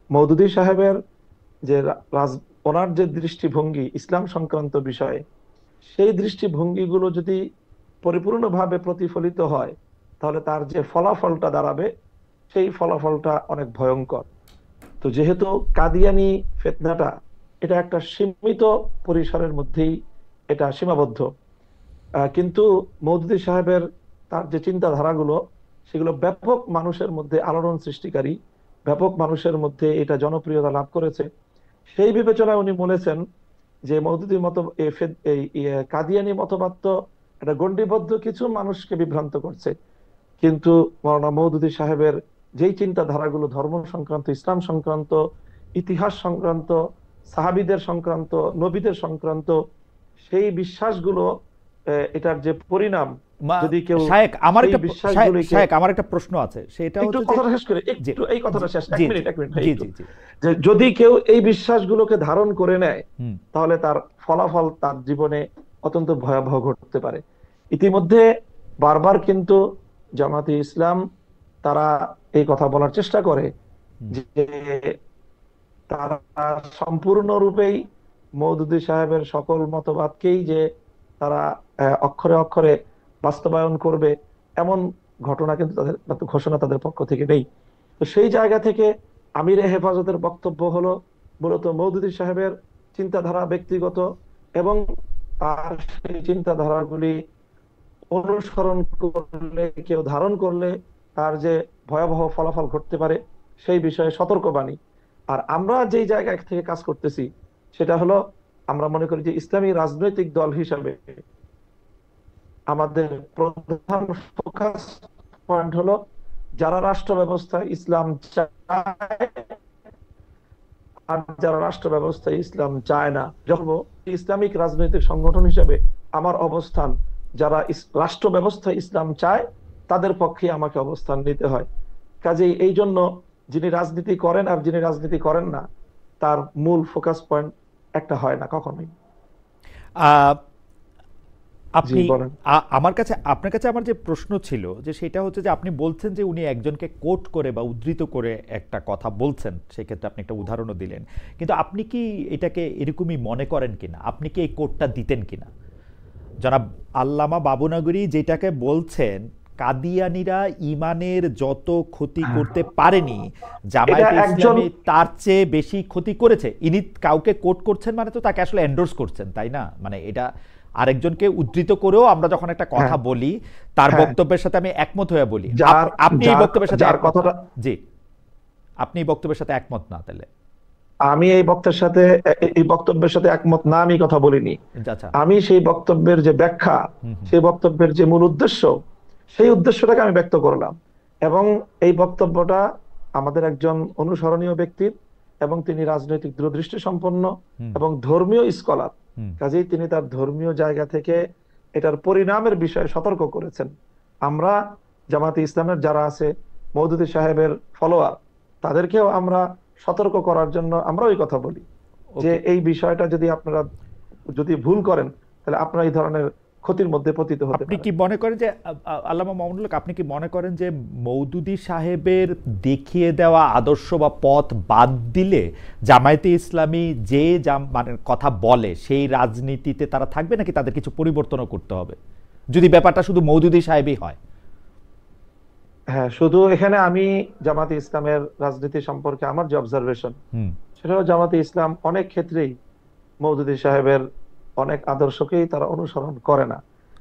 মওদুদী সাহেবের যে ওনার যে দৃষ্টিভঙ্গি ইসলাম সংক্রান্ত বিষয়ে, সেই দৃষ্টিভঙ্গিগুলো যদি পরিপূর্ণভাবে প্রতিফলিত হয়, তাহলে তার যে ফলাফলটা দাঁড়াবে, সেই ফলাফলটা অনেক ভয়ঙ্কর। তো যেহেতু কাদিয়ানি ফিতনাটা এটা একটা সীমিত পরিসরের মধ্যেই এটা সীমাবদ্ধ, কিন্তু মওদুদী সাহেবের তার যে চিন্তাধারাগুলো, সেগুলো ব্যাপক মানুষের মধ্যে আলোড়ন সৃষ্টিকারী, ব্যাপক মানুষের মধ্যে এটা জনপ্রিয়তা লাভ করেছে। সেই বিবেচনায় উনি বলেছেন যে মওদুদী মত, এই কাদিয়ানি মতবাদ তো এটা গণ্ডিবদ্ধ কিছু মানুষকে বিভ্রান্ত করছে, কিন্তু মাওলানা মওদুদী সাহেবের যেই চিন্তাধারাগুলো ধর্ম সংক্রান্ত, ইসলাম সংক্রান্ত, ইতিহাস সংক্রান্ত, সাহাবীদের সংক্রান্ত, নবীদের সংক্রান্ত, সেই বিশ্বাসগুলো, এটার যে পরিণাম, যদি কেউ শায়েখ সেই বিশ্বাসগুলিকে, আমার একটা প্রশ্ন আছে, সেটা একটু হচ্ছে কথাটা শেষ করে, একটু এই কথাটা শেষ, এক মিনিট ভাই, জি একটু। জি জি, যে যদি কেউ এই বিশ্বাসগুলোকে ধারণ করে নেয়, তাহলে তার ফলাফল তার জীবনে অত্যন্ত ভয়াবহ ঘটতে পারে। ইতিমধ্যে বারবার কিন্তু জামাতে ইসলাম তারা এই কথা বলার চেষ্টা করে যে তারা সম্পূর্ণরূপেই মওদুদী সাহেবের সকল মতবাদকেই যে তারা অক্ষরে অক্ষরে বাস্তবায়ন করবে, এমন ঘটনা কিন্তু তাদের, ঘোষণা তাদের পক্ষ থেকে নেই। তো সেই জায়গা থেকে আমিরে হেফাজতের বক্তব্য হলো মূলত মওদুদী সাহেবের চিন্তাধারা ব্যক্তিগত, এবং তার সেই চিন্তাধারাগুলি অনুসরণ করলে, কেউ ধারণ করলে তার যে ভয়াবহ ফলাফল ঘটতে পারে, সেই বিষয়ে সতর্কবাণী। আর আমরা যেই জায়গা থেকে কাজ করতেছি, সেটা হলো আমরা মনে করি যে ইসলামী রাজনৈতিক দল হিসাবে আমাদের প্রধান ফোকাস পয়েন্ট হলো যারা রাষ্ট্র ব্যবস্থায় ইসলাম চায় আর যারা রাষ্ট্র ব্যবস্থায় ইসলাম চায় না। যখন ইসলামিক রাজনৈতিক সংগঠন হিসেবে আমার অবস্থান, যারা রাষ্ট্র ব্যবস্থায় ইসলাম চায় তাদের পক্ষে আমাকে অবস্থান নিতে হয়। কাজেই এই জন্য যিনি রাজনীতি করেন আর যিনি রাজনীতি করেন না, তার মূল ফোকাস পয়েন্ট একটা হয় না কখনোই। আহ, জি আপনি বলেন। আমার কাছে, আপনার কাছে আমার যে প্রশ্ন ছিল যে সেটা হচ্ছে যে আপনি বলছেন যে উনি একজনকে কোট করে বা উদ্ধৃত করে একটা কথা বলছেন, সেক্ষেত্রে আপনি একটা উদাহরণও দিলেন, কিন্তু আপনি কি এটাকে এরকমই মনে করেন কিনা, আপনি কি এই কোটটা দিতেন কিনা? জনাব আল্লামা বাবুনগরী যেটাকে বলছেন, কাদিয়ানীরা ইমানের যত ক্ষতি করতে পারেনি, এটা জামায়াতে একজন, ইসলামী তার চেয়ে বেশি ক্ষতি করেছে। ইনি কাউকে কোট করছেন মানে তো তাকে আসলে এন্ডোর্স করছেন, তাই না? মানে এটা আরেকজনকে উদ্ধৃত করেও আমরা যখন একটা কথা হ্যাঁ বলি, তার হ্যাঁ, বক্তব্যের সাথে আমি একমত হয়ে বলি। যার আপনি এই যার বক্তব্যের সাথে যার একমত না? কথাটা, জি, আপনি এই বক্তব্যের সাথে একমত না তাহলে? আমি এই বক্তব্যের সাথে একমত না, আমি কথা বলিনি। আচ্ছা। আমি সেই বক্তব্যের যে ব্যাখ্যা, হুম হুম সেই বক্তব্যের যে মূল উদ্দেশ্য, সেই উদ্দেশ্যটাকে আমি ব্যক্ত করলাম। এবং এই বক্তব্যটা আমাদের একজন অনুসরণীয় ব্যক্তির, এবং তিনি রাজনৈতিক দূরদৃষ্টি সম্পন্ন হুম এবং ধর্মীয় স্কলার। হুম কাজেই তিনি তার ধর্মীয় জায়গা থেকে এটার পরিণামের বিষয়ে সতর্ক করেছেন। আমরা জামাতে ইসলামের যারা আছে, মওদুদী সাহেবের ফলোয়ার, তাদেরকেও আমরা সতর্ক করার জন্য আমরা ওই কথা বলি যে ওকে। এই বিষয়টা যদি আপনারা যদি ভুল করেন, তাহলে আপনারা এই ধরনের ক্ষতির মধ্যে পতিত হতে আপনি পারেন। কি মনে করেন যে আল্লামা মামুনুল হক, আপনি কি মনে করেন যে মওদুদী সাহেবের দেখিয়ে দেওয়া আদর্শ বা পথ বাদ দিলে জামায়াতে ইসলামী যে মানে কথা বলে সেই রাজনীতিতে তারা থাকবে, নাকি তাদের কিছু পরিবর্তনও করতে হবে যদি ব্যাপারটা শুধু মওদুদী সাহেবই হয়? হ্যাঁ, শুধু এখানে আমি জামাতে ইসলামের রাজনীতি সম্পর্কে আমার যে অবজারভেশন, হুম। সেটা হলো জামাতে ইসলাম অনেক ক্ষেত্রেই মওদুদী সাহেবের অনেক আদর্শকেই তারা অনুসরণ করে না।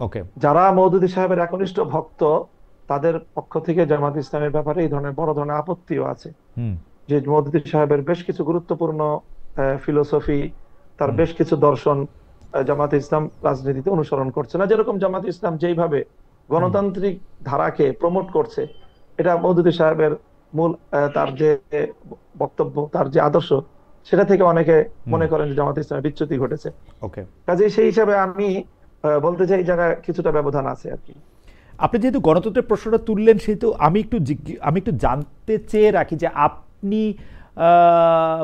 ওকে। যারা মওদুদী সাহেবের একনিষ্ঠ ভক্ত, তাদের পক্ষ থেকে জামাত ইসলামের ব্যাপারে এই ধরনের বড় ধরনের আপত্তিও আছে হুম যে মওদুদী সাহেবের বেশ কিছু গুরুত্বপূর্ণ ফিলোসফি, তার হুম বেশ কিছু দর্শন জামাত ইসলাম রাজনীতিতে অনুসরণ করছে না। যেরকম জামাত ইসলাম যেইভাবে হুম গণতান্ত্রিক ধারাকে প্রমোট করছে, এটা মওদুদী সাহেবের মূল তার যে বক্তব্য, তার যে আদর্শ, সেটা থেকে অনেকে হুম। মনে করেন যে জামাত ইসলামের বিচ্যুতি ঘটেছে। ওকে। কাজে সেই হিসাবে আমি বলতে চাই এই জায়গায় কিছুটা ব্যবধান আছে আর কি। আপনি যেহেতু গণতন্ত্রের প্রশ্নটা তুললেন, সেহেতু আমি একটু জানতে চেয়ে রাখি যে আপনি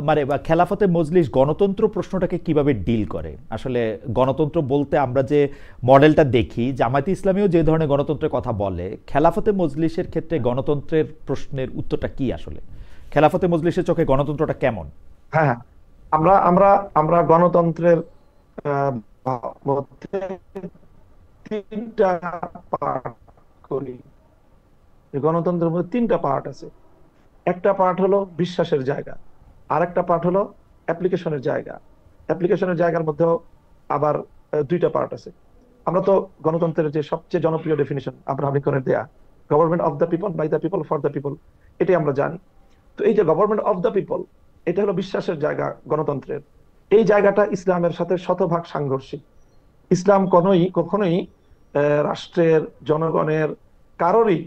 মানে বা খেলাফতে মজলিস গণতন্ত্র প্রশ্নটাকে কিভাবে ডিল করে। আসলে গণতন্ত্র বলতে আমরা যে মডেলটা দেখি, জামায়াতে ইসলামীও যে ধরনের গণতন্ত্রের কথা বলে, খেলাফতে মজলিসের ক্ষেত্রে গণতন্ত্রের প্রশ্নের উত্তরটা কি আসলে? খেলাফতে মজলিসের চোখে গণতন্ত্রটা কেমন? হ্যাঁ হ্যাঁ, আমরা আমরা আমরা গণতন্ত্রের আহ, মধ্যে তিনটা পার্ট করি। এই গণতন্ত্রের মধ্যে তিনটা পার্ট আছে। একটা পার্ট হলো বিশ্বাসের জায়গা, আর একটা পার্ট হলো অ্যাপ্লিকেশনের জায়গা। অ্যাপ্লিকেশনের জায়গার মধ্যেও আবার দুইটা পার্ট আছে। আমরা তো গণতন্ত্রের যে সবচেয়ে জনপ্রিয় ডেফিনিশন আব্রাহাম লিঙ্কনের দেয়া, government of the people, by the people, for the people, এটাই আমরা জানি। তো এই যে গভর্নমেন্ট অফ দ্য পিপল, এটা হলো বিশ্বাসের জায়গা গণতন্ত্রের। এই জায়গাটা ইসলামের সাথে শতভাগ সাংঘর্ষিক। ইসলাম কখনোই রাষ্ট্রের, জনগণের, কারোরই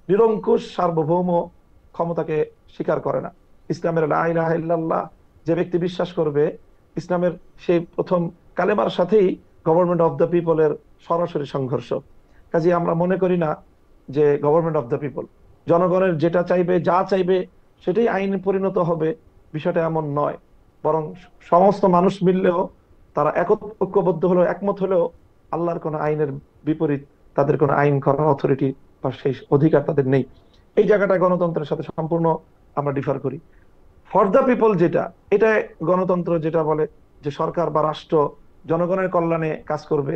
নিরঙ্কুশ সার্বভৌম ক্ষমতাকে স্বীকার করে না। ইসলামের লা ইলাহা ইল্লাল্লাহ যে ব্যক্তি বিশ্বাস করবে, ইসলামের সেই প্রথম কালেমার সাথেই গভর্নমেন্ট অফ দ্য পিপলের সরাসরি সংঘর্ষ। কাজে আমরা মনে করি না যে গভর্নমেন্ট অফ দ্য পিপল, জনগণের যেটা চাইবে, যা চাইবে সেটাই আইনে পরিণত হবে, বিষয়টা এমন নয়। বরং সমস্ত মানুষ মিললেও, তারা ঐক্যবদ্ধ হলেও, একমত হলেও, আল্লাহর কোন আইনের বিপরীত তাদের কোনো আইন করার অথরিটি বা সেই অধিকার তাদের নেই। এই জায়গাটা গণতন্ত্রের সাথে সম্পূর্ণ আমরা ডিফার করি। ফর দ্য পিপল যেটা, এটা গণতন্ত্র যেটা বলে যে সরকার বা রাষ্ট্র জনগণের কল্যাণে কাজ করবে,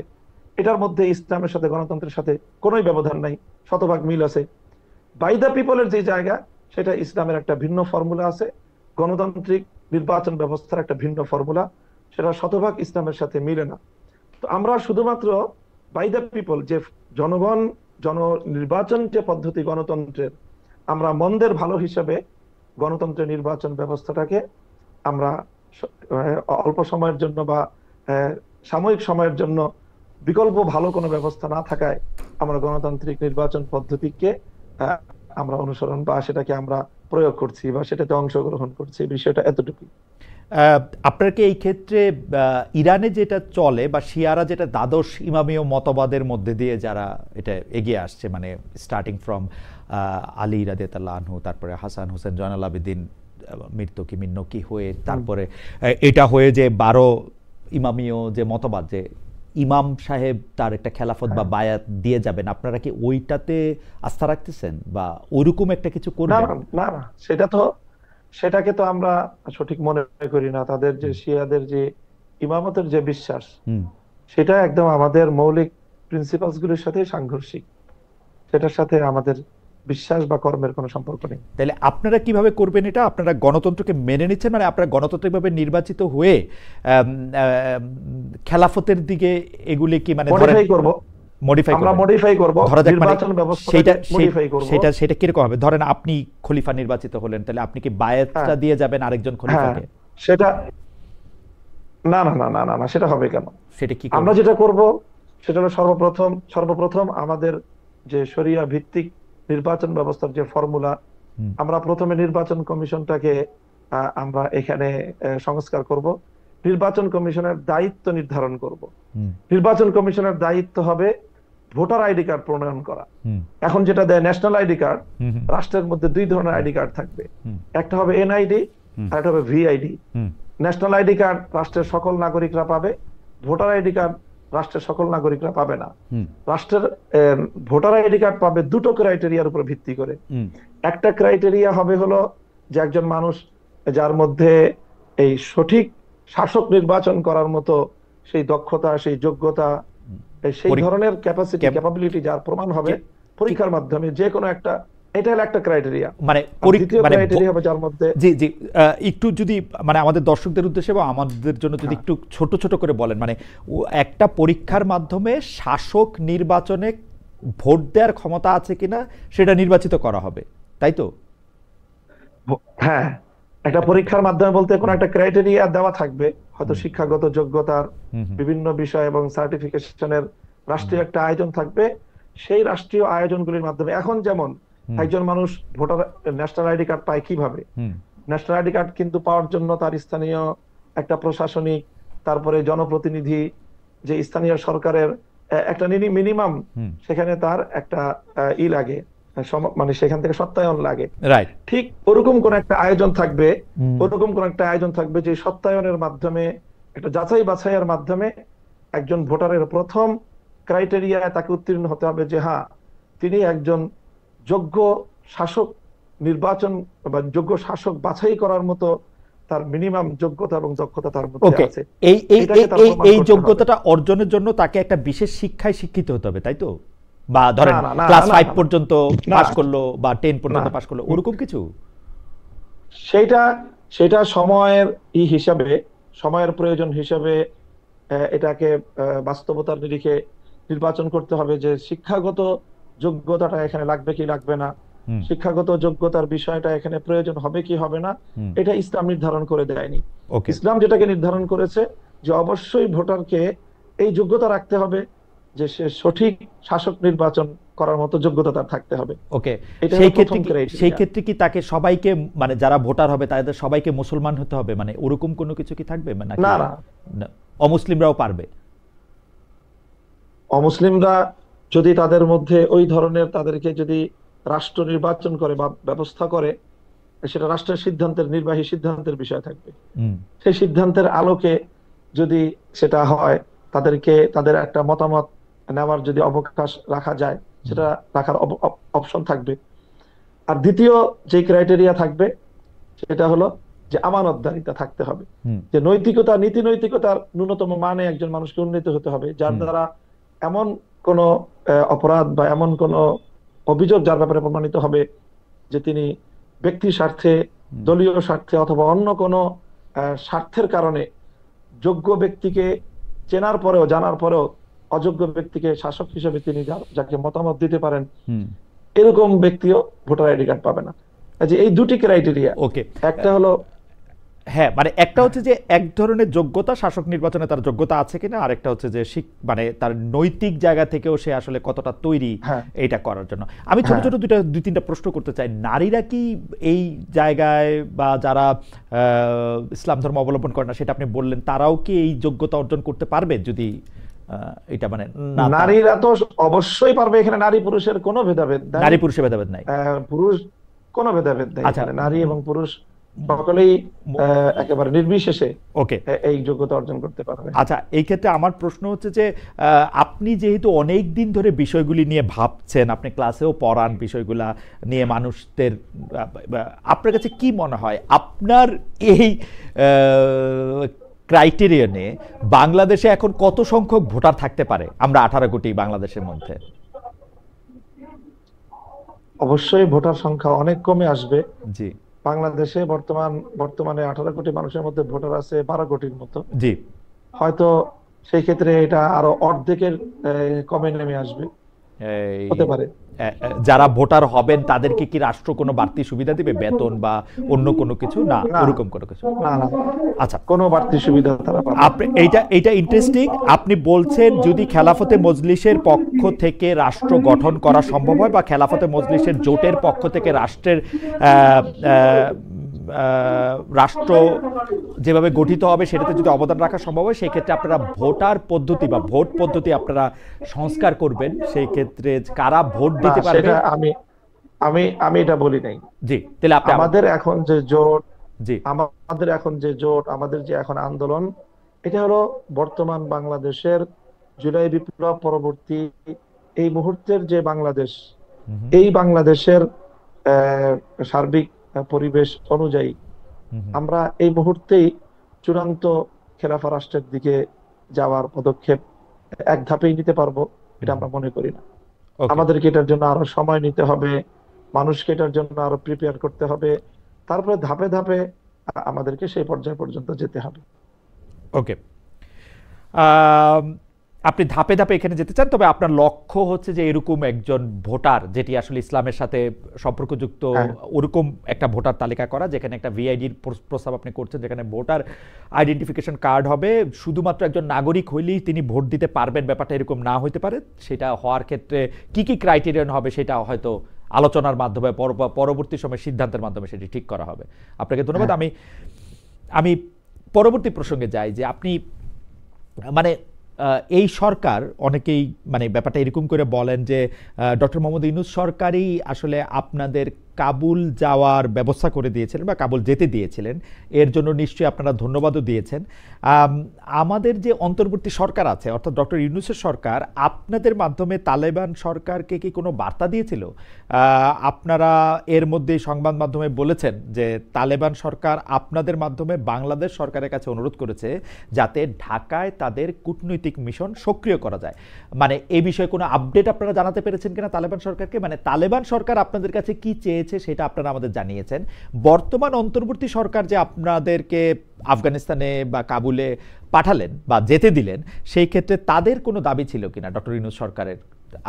এটার মধ্যে ইসলামের সাথে গণতন্ত্রের সাথে কোনোই ব্যবধান নাই, শতভাগ মিল আছে। বাই দ্য পিপলের যে জায়গা, সেটা ইসলামের একটা ভিন্ন ফর্মুলা আছে, গণতান্ত্রিক নির্বাচন ব্যবস্থার একটা ভিন্ন ফর্মুলা, সেটা শতভাগ ইসলামের সাথে মিলে না। তো আমরা শুধুমাত্র বাই দ্য পিপল, যে জনগণ, জন নির্বাচন যে পদ্ধতি গণতন্ত্রের, আমরা মন্দের ভালো হিসাবে গণতন্ত্রের নির্বাচন ব্যবস্থাটাকে আমরা অল্প সময়ের জন্য বা সাময়িক সময়ের জন্য, বিকল্প ভালো কোনো ব্যবস্থা না থাকায় আমরা গণতান্ত্রিক নির্বাচন পদ্ধতিকে আহ, আমরা অনুসরণ বা সেটাকে আমরা প্রয়োগ করছি বা সেটাতে অংশগ্রহণ করছি, বিষয়টা এতটুকু। আপনার কি এই ক্ষেত্রে ইরানে যেটা চলে বা শিয়ারা যেটা দ্বাদশ ইমামীয় মতবাদের মধ্যে দিয়ে যারা এটা এগিয়ে আসছে, মানে স্টার্টিং ফ্রম আলী রাদিয়াল্লাহু আনহু, তারপরে হাসান হোসেন জয়নাল আবেদিন, মীর তকি মীর নকি হয়ে তারপরে এটা হয়ে যে 12 ইমামীয় যে মতবাদ, যে ইমাম সাহেব তার একটা খেলাফত বা বায়াত দিয়ে যাবেন, আপনারা কি ওইটাতে আস্থা রাখতেছেন বা ওইরকম একটা কিছু না করবেন? না না না, সেটাকে তো আমরা সঠিক মনে করি না। তাদের যে শিয়াদের যে ইমামতের যে বিশ্বাস, হুম। সেটা একদম আমাদের মৌলিক প্রিন্সিপালস গুলির সাথে সাংঘর্ষিক। সেটার সাথে আমাদের বিশ্বাস বা কর্মের কোনো সম্পর্ক নেই। তাহলে আপনারা কিভাবে করবেন এটা? আপনারা গণতন্ত্রকে মেনে নিচ্ছেন, মানে আপনারা গণতান্ত্রিকভাবে নির্বাচিত হয়ে খেলাফতের দিকে এগুলি কি মানে মডিফাই করব, মডিফাই আমরা করবেন? মডিফাই করব, ধরা যাক মানে নির্বাচন ব্যবস্থাটাকে সেটা মডিফাই করব। সেটা সেটা কিরকম হবে? ধরেন আপনি খলিফা নির্বাচিত হলেন, তাহলে আপনি কি বায়াতটা হ্যাঁ দিয়ে যাবেন আরেকজন হ্যাঁ, খলিফাকে? সেটা না না না না না না, সেটা হবে কেন? সেটা কি আমরা করবেন? যেটা করব সেটা হলো সর্বপ্রথম আমাদের যে শরিয়া ভিত্তিক নির্বাচন ব্যবস্থার যে ফর্মুলা, হুম। আমরা প্রথমে নির্বাচন কমিশনটাকে আমরা এখানে সংস্কার করব। নির্বাচন কমিশনের দায়িত্ব নির্ধারণ করব। হুম। নির্বাচন কমিশনের দায়িত্ব হবে ভোটার আইডি কার্ড প্রণয়ন করা। হুম। এখন যেটা দেয় ন্যাশনাল আইডি কার্ড, হুম। হুম। রাষ্ট্রের মধ্যে দুই ধরনের আইডি কার্ড থাকবে। হুম। একটা হবে এনআইডি হুম। আর একটা হবে ভিআইডি। হুম। ন্যাশনাল আইডি কার্ড রাষ্ট্রের সকল নাগরিকরা পাবে, ভোটার আইডি কার্ড রাষ্ট্রের সকল নাগরিকরা পাবে না। হুম। রাষ্ট্রের ভোটার আইডি কার্ড পাবে দুটো ক্রাইটেরিয়ার উপর ভিত্তি করে। হুম। একটা ক্রাইটেরিয়া হবে হলো যে একজন মানুষ যার মধ্যে এই সঠিক শাসক নির্বাচন করার মতো সেই দক্ষতা, সেই যোগ্যতা, সেই ধরনের ক্যাপাবিলিটি যার প্রমাণ হবে পরীক্ষার মাধ্যমে যে কোনো একটা, এটা হলো একটা ক্রাইটেরিয়া। মানে দ্বিতীয় ক্রাইটেরিয়া হবে যার মধ্যে জি জি একটু যদি মানে আমাদের দর্শকদের উদ্দেশ্যে বা আমাদের জন্য যদি একটু ছোট ছোট করে বলেন, মানে একটা পরীক্ষার মাধ্যমে শাসক নির্বাচনে ভোট দেওয়ার ক্ষমতা আছে কিনা সেটা নির্বাচিত করা হবে, তাই তো? হ্যাঁ, একটা পরীক্ষার মাধ্যমে বলতে কোনো একটা ক্রাইটেরিয়া দেওয়া থাকবে, হয়তো শিক্ষাগত যোগ্যতার বিভিন্ন বিষয় এবং সার্টিফিকেশনের রাষ্ট্রীয় একটা আয়োজন থাকবে। সেই রাষ্ট্রীয় আয়োজনগুলির মাধ্যমে এখন যেমন একজন মানুষ ভোটার ন্যাশনাল আইডি কার্ড পায় কিভাবে? ন্যাশনাল আইডি কার্ড কিন্তু পাওয়ার জন্য তার স্থানীয় একটা প্রশাসনিক, তারপরে জনপ্রতিনিধি, যে স্থানীয় সরকারের একটা মিনিমাম সেখানে তার একটা লাগে, মানে সেখান থেকে সত্যায়ন লাগে। ঠিক ওরকম কোন একটা আয়োজন থাকবে, যে সত্যায়নের মাধ্যমে, একটা যাচাই বাছাইয়ের মাধ্যমে একজন ভোটারের প্রথম ক্রাইটেরিয়া তাকে উত্তীর্ণ হতে হবে যে হ্যাঁ, তিনি একজন যোগ্য শাসক নির্বাচন বা যোগ্য শাসক বাছাই করার মতো তার মিনিমাম যোগ্যতা এবং দক্ষতা তার মধ্যে আছে। এই যোগ্যতাটা অর্জনের জন্য তাকে একটা বিশেষ শিক্ষায় শিক্ষিত হতে হবে, তাই তো? বা ধরেন ক্লাস 5 পর্যন্ত পাস করলো বা 10 পর্যন্ত পাস করলো, ওরকম কিছু? সেটা সময়ের হিসাবে, সময়ের প্রয়োজন হিসাবে এটাকে বাস্তবতার নিরিখে নির্বাচন করতে হবে যে শিক্ষাগত যোগ্যতাটা এখানে লাগবে কি লাগবে না, শিক্ষাগত যোগ্যতার বিষয়টা এখানে প্রয়োজন হবে কি হবে না, এটা ইসলাম নির্ধারণ করে দেয়নি। ইসলাম যেটাকে নির্ধারণ করেছে যে অবশ্যই ভোটারকে এই যোগ্যতা রাখতে হবে যে সে সঠিক শাসক নির্বাচন করার মতো যোগ্যতা তার থাকতে হবে। ওকে, সেই ক্ষেত্রে কি তাকে সবাইকে, মানে যারা ভোটার হবে তাদের সবাইকে মুসলমান হতে হবে, মানে ওরকম কোনো কিছু কি থাকবে? মানে না না, অমুসলিমরাও পারবে? অমুসলিমরা যদি তাদের মধ্যে ওই ধরনের, তাদেরকে যদি রাষ্ট্র নির্বাচন করে বা ব্যবস্থা করে, সেটা রাষ্ট্রের সিদ্ধান্তের, নির্বাহী সিদ্ধান্তের বিষয় থাকবে। সেই সিদ্ধান্তের আলোকে যদি সেটা হয়, তাদেরকে তাদের একটা মতামত নেওয়ার যদি অবকাশ রাখা যায়, সেটা রাখার অপশন থাকবে। আর দ্বিতীয় যে ক্রাইটেরিয়া থাকবে সেটা হলো যে আমানতদারিতা থাকতে হবে, যে নৈতিকতা, নীতি নৈতিকতার ন্যূনতম মানে একজন মানুষকে উন্নীত হতে হবে, যার দ্বারা এমন কোন অপরাধ বা এমন কোন অভিযোগ যার ব্যাপারে প্রমাণিত হবে যে তিনি ব্যক্তি স্বার্থে, দলীয় স্বার্থে অথবা অন্য কোনো স্বার্থের কারণে যোগ্য ব্যক্তিকে চেনার পরেও, জানার পরেও অযোগ্য ব্যক্তিকে শাসক হিসেবে তিনি যাকে মতামত দিতে পারেন, এরকম ব্যক্তিও ভোটার আইডি কার্ড পাবে না। এই দুটি ক্রাইটেরিয়া, একটা হলো হ্যাঁ, মানে একটা হচ্ছে যে এক ধরনের যোগ্যতা, শাসক নির্বাচনে তার যোগ্যতা আছে কিনা, আরেকটা হচ্ছে যে মানে তার নৈতিক জায়গা থেকেও সে আসলে কতটা তৈরি হ্যাঁ, এইটা করার জন্য। আমি ছোট হ্যাঁ। ছোট দুই তিনটা প্রশ্ন করতে চাই। নারীরা কি এই জায়গায়, বা যারা ইসলাম ধর্ম অবলম্বন করে না, সেটা আপনি বললেন, তারাও কি এই যোগ্যতা অর্জন করতে পারবে যদি এটা মানে না তারা? নারীরা তো অবশ্যই পারবে, এখানে নারী পুরুষের কোনো ভেদাভেদ নাই। নারী পুরুষে ভেদাভেদ নাই? পুরুষ কোনো ভেদাভেদ নেই, আচ্ছা, এখানে নারী এবং পুরুষ সকলেই একেবারে নির্বিশেষে ওকে। এই যোগ্যতা অর্জন করতে পারবে। আচ্ছা, এই ক্ষেত্রে আমার প্রশ্ন হচ্ছে যে আপনি যেহেতু অনেক দিন ধরে বিষয়গুলি নিয়ে ভাবছেন, আপনি ক্লাসেও পড়ান বিষয়গুলা নিয়ে মানুষদের, আপনার কাছে কি মনে হয় আপনার এই ক্রাইটেরিয়নে বাংলাদেশে এখন কত সংখ্যক ভোটার থাকতে পারে, আমরা 18 কোটি বাংলাদেশের মধ্যে? অবশ্যই ভোটার সংখ্যা অনেক কমে আসবে। জি, বাংলাদেশে বর্তমানে 18 কোটি মানুষের মধ্যে ভোটার আছে 12 কোটির মতো। জি। হয়তো সেই ক্ষেত্রে এটা আরো অর্ধেকের কমে নেমে আসবে, এই হতে পারে। যারা ভোটার হবেন তাদেরকে কি রাষ্ট্র কোনো বাড়তি সুবিধা দিবে, বেতন বা অন্য কোনো কিছু? না, না, ওরকম কোনো কিছু? না, না, আচ্ছা, কোনো বাড়তি সুবিধা তারা পাবে না। আপনি এইটা ইন্টারেস্টিং। আপনি বলছেন যদি খেলাফতে মজলিসের পক্ষ থেকে রাষ্ট্র গঠন করা সম্ভব হয়, বা খেলাফতে মজলিসের জোটের পক্ষ থেকে রাষ্ট্রের রাষ্ট্র যেভাবে গঠিত হবে সেটাতে যদি অবদান রাখা সম্ভব হয়, সেই ক্ষেত্রে আপনারা ভোটার পদ্ধতি বা ভোট পদ্ধতি আপনারা সংস্কার করবেন। সেই ক্ষেত্রে কারা ভোট না, দিতে পারবে? সেটা আমি আমি আমি এটা বলি নাই। জি, তাহলে আপনি আবার। আমাদের এখন যে জোট জি, আমাদের যে এখন আন্দোলন, এটা হলো বর্তমান বাংলাদেশের জুলাই বিপ্লব পরবর্তী এই মুহূর্তের যে বাংলাদেশ, এই বাংলাদেশের আহ, সার্বিক পরিবেশ অনুযায়ী আমরা এই মুহূর্তেই চূড়ান্ত খেলাফা রাষ্ট্রের দিকে যাওয়ার পদক্ষেপ এক ধাপেই নিতে পারবো, এটা আমরা মনে করি না। ওকে, আমাদেরকে এটার জন্য আরো সময় নিতে হবে, মানুষকে এটার জন্য আরো প্রিপেয়ার করতে হবে, তারপরে ধাপে ধাপে আমাদেরকে সেই পর্যায় পর্যন্ত যেতে হবে। ওকে। আপনি ধাপে ধাপে এখানে যেতে চান, তবে আপনার লক্ষ্য হচ্ছে যে এরকম একজন ভোটার, যেটি আসলে ইসলামের সাথে সম্পর্কযুক্ত, হ্যাঁ, ওরকম একটা ভোটার তালিকা করা, যেখানে একটা ভিআইডির প্রস্তাব আপনি করছেন, যেখানে ভোটার আইডেন্টিফিকেশন কার্ড হবে, শুধুমাত্র একজন নাগরিক হইলেই তিনি ভোট দিতে পারবেন, ব্যাপারটা এরকম না হইতে পারে। সেটা হওয়ার ক্ষেত্রে কি কি ক্রাইটেরিয়ন হবে সেটা হয়তো আলোচনার মাধ্যমে পরবর্তী সময় সিদ্ধান্তের মাধ্যমে সেটি ঠিক করা হবে। আপনাকে ধন্যবাদ। হ্যাঁ। আমি পরবর্তী প্রসঙ্গে যাই, যে আপনি মানে এই সরকার, অনেকেই মানে ব্যাপারটা এরকম করে বলেন যে ডক্টর মোহাম্মদ ইউনূস সরকারই আসলে আপনাদের কাবুল যাওয়ার ব্যবস্থা করে দিয়েছিলেন বা কাবুল যেতে দিয়েছিলেন, এর জন্য নিশ্চয়ই আপনারা ধন্যবাদও দিয়েছেন। আমাদের যে অন্তর্বর্তী সরকার আছে, অর্থাৎ ডক্টর ইউনূসের সরকার, আপনাদের মাধ্যমে তালেবান সরকারকে কি কোনো বার্তা দিয়েছিল? আপনারা এর মধ্যে সংবাদ মাধ্যমে বলেছেন যে তালেবান সরকার আপনাদের মাধ্যমে বাংলাদেশ সরকারের কাছে অনুরোধ করেছে যাতে ঢাকায় তাদের কূটনৈতিক মিশন সক্রিয় করা যায়। মানে এই বিষয়ে কোনো আপডেট আপনারা জানাতে পেরেছেন কিনা তালেবান সরকারকে? মানে তালেবান সরকার আপনাদের কাছে কি চেয়েছে সেটা আপনারা আমাদের জানিয়েছেন। বর্তমান অন্তর্বর্তী সরকার যে আপনাদেরকে আফগানিস্তানে বা কাবুলে পাঠালেন বা যেতে দিলেন, সেই ক্ষেত্রে তাদের কোনো দাবি ছিল কিনা ডক্টর ইউনূস সরকারের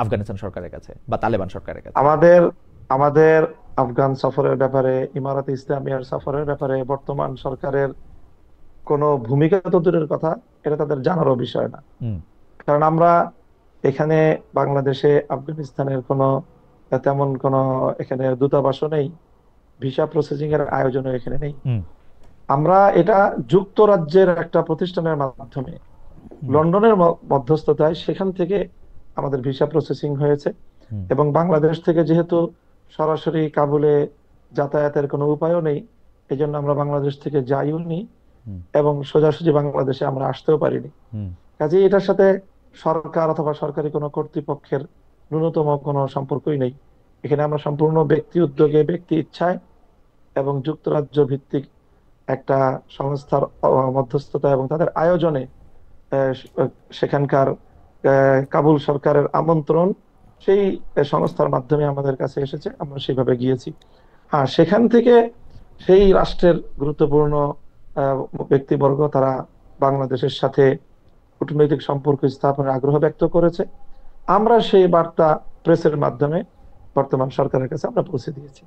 আফগানিস্তান সরকারের কাছে বা তালেবান সরকারের কাছে? আমাদের আমাদের আফগান সফরের ব্যাপারে, ইমারাতে ইসলামিয়ার সফরের ব্যাপারে বর্তমান সরকারের কোনো ভূমিকা তো দূরের কথা, এটা তাদের জানারও বিষয় না। হুম, কারণ আমরা এখানে বাংলাদেশে আফগানিস্তানের কোনো তেমন কোনো এখানে দূতাবাসও নেই, ভিসা প্রসেসিং এর আয়োজনও এখানে নেই। হুম, আমরা এটা যুক্তরাজ্যের একটা প্রতিষ্ঠানের মাধ্যমে লন্ডনের মধ্যস্থতায় সেখান থেকে আমাদের ভিসা প্রসেসিং হয়েছে। হুম, এবং বাংলাদেশ থেকে যেহেতু সরাসরি কাবুলে যাতায়াতের কোনো উপায়ও নেই, এই জন্য আমরা বাংলাদেশ থেকে যাইও নি হুম, এবং সোজাসুজি বাংলাদেশে আমরা আসতেও পারিনি। হুম, কাজেই এটার সাথে সরকার অথবা সরকারি কোনো কর্তৃপক্ষের ন্যূনতম কোনো সম্পর্কই নেই। এখানে আমরা সম্পূর্ণ ব্যক্তি উদ্যোগে, ব্যক্তি ইচ্ছায় এবং যুক্তরাজ্য ভিত্তিক একটা সংস্থার মধ্যস্থতা এবং তাদের আয়োজনে সেখানকার কাবুল সরকারের আমন্ত্রণ সেই সংস্থার মাধ্যমে আমাদের কাছে এসেছে, আমরা সেইভাবে গিয়েছি। হ্যাঁ, সেখান থেকে সেই রাষ্ট্রের গুরুত্বপূর্ণ আহ, ব্যক্তিবর্গ তারা বাংলাদেশের সাথে কূটনৈতিক সম্পর্ক স্থাপনের আগ্রহ ব্যক্ত করেছে। আমরা সেই বার্তা প্রেসের মাধ্যমে বর্তমান সরকারের কাছে আমরা পৌঁছে দিয়েছি।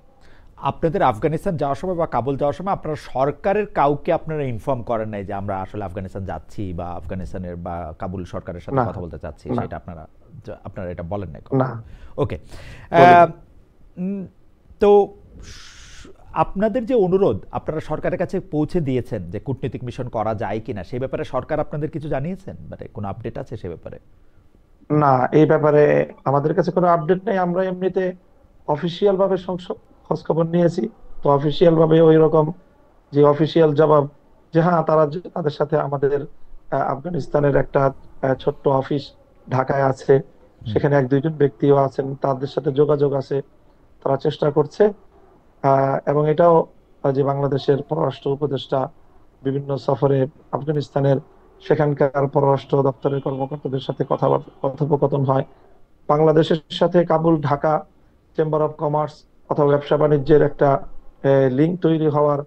আপনাদের আফগানিস্তান যাওয়ার সময় বা কাবুল যাওয়ার সময় আপনারা সরকারের কাউকে আপনারা ইনফর্ম করেন নাই যে আমরা আসলে আফগানিস্তান যাচ্ছি বা আফগানিস্তানের বা কাবুল সরকারের সাথে না, কথা বলতে চাচ্ছি, না, সেটা আপনারা এটা বলেন নাই না, ওকে। বলিনি। তো আপনাদের যে অনুরোধ আপনারা সরকারের কাছে পৌঁছে দিয়েছেন যে কূটনৈতিক মিশন করা যায় কিনা, সেই ব্যাপারে সরকার আপনাদের কিছু জানিয়েছেন, মানে কোনো আপডেট আছে সে ব্যাপারে? না, এই ব্যাপারে আমাদের কাছে কোনো আপডেট নেই। আমরা এমনিতে অফিসিয়াল ভাবে খোঁজ খবর নিয়েছি। তো অফিসিয়াল ভাবে ওই রকম যে অফিসিয়াল জবাব যে হ্যাঁ তাদের সাথে আমাদের আফগানিস্তানের একটা ছোট্ট অফিস ঢাকায় আছে, সেখানে এক দুইজন ব্যক্তিও আছেন, তাদের সাথে যোগাযোগ আছে, তারা চেষ্টা করছে। এবং এটাও যে বাংলাদেশের পররাষ্ট্র উপদেষ্টা বিভিন্ন সফরে আফগানিস্তানের সেখানকার পররাষ্ট্র দপ্তরের কর্মকর্তাদের সাথে কথোপকথন হয়। বাংলাদেশের সাথে Kabul Dhaka chamber of commerce অথবা ব্যবসা বাণিজ্যের একটা লিঙ্ক তৈরি হওয়ার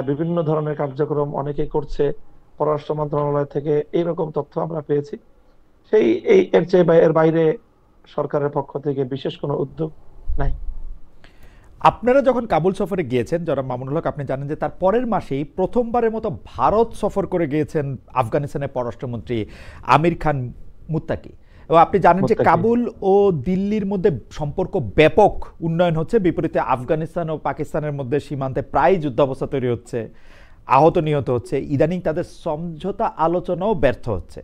বিভিন্ন ধরনের কার্যক্রম অনেকেই করছে। পররাষ্ট্র মন্ত্রণালয় থেকে এইরকম তথ্য আমরা পেয়েছি। সেই এর চেয়ে এর বাইরে সরকারের পক্ষ থেকে বিশেষ কোনো উদ্যোগ নাই। আপনারা যখন কাবুল সফরে গিয়েছেন, যারা মামুনুল হক, আপনি জানেন যে তার পরের মাসেই প্রথমবারের মতো ভারত সফর করে গিয়েছেন আফগানিস্তানের পররাষ্ট্রমন্ত্রী আমির খান মুত্তাকি। এবং আপনি জানেন যে মুত্তাকি। কাবুল ও দিল্লির মধ্যে সম্পর্ক ব্যাপক উন্নয়ন হচ্ছে, বিপরীতে আফগানিস্তান ও পাকিস্তানের মধ্যে সীমান্তে প্রায় যুদ্ধাবস্থা তৈরি হচ্ছে, আহত নিহত হচ্ছে, ইদানিং তাদের সমঝোতা আলোচনাও ব্যর্থ হচ্ছে।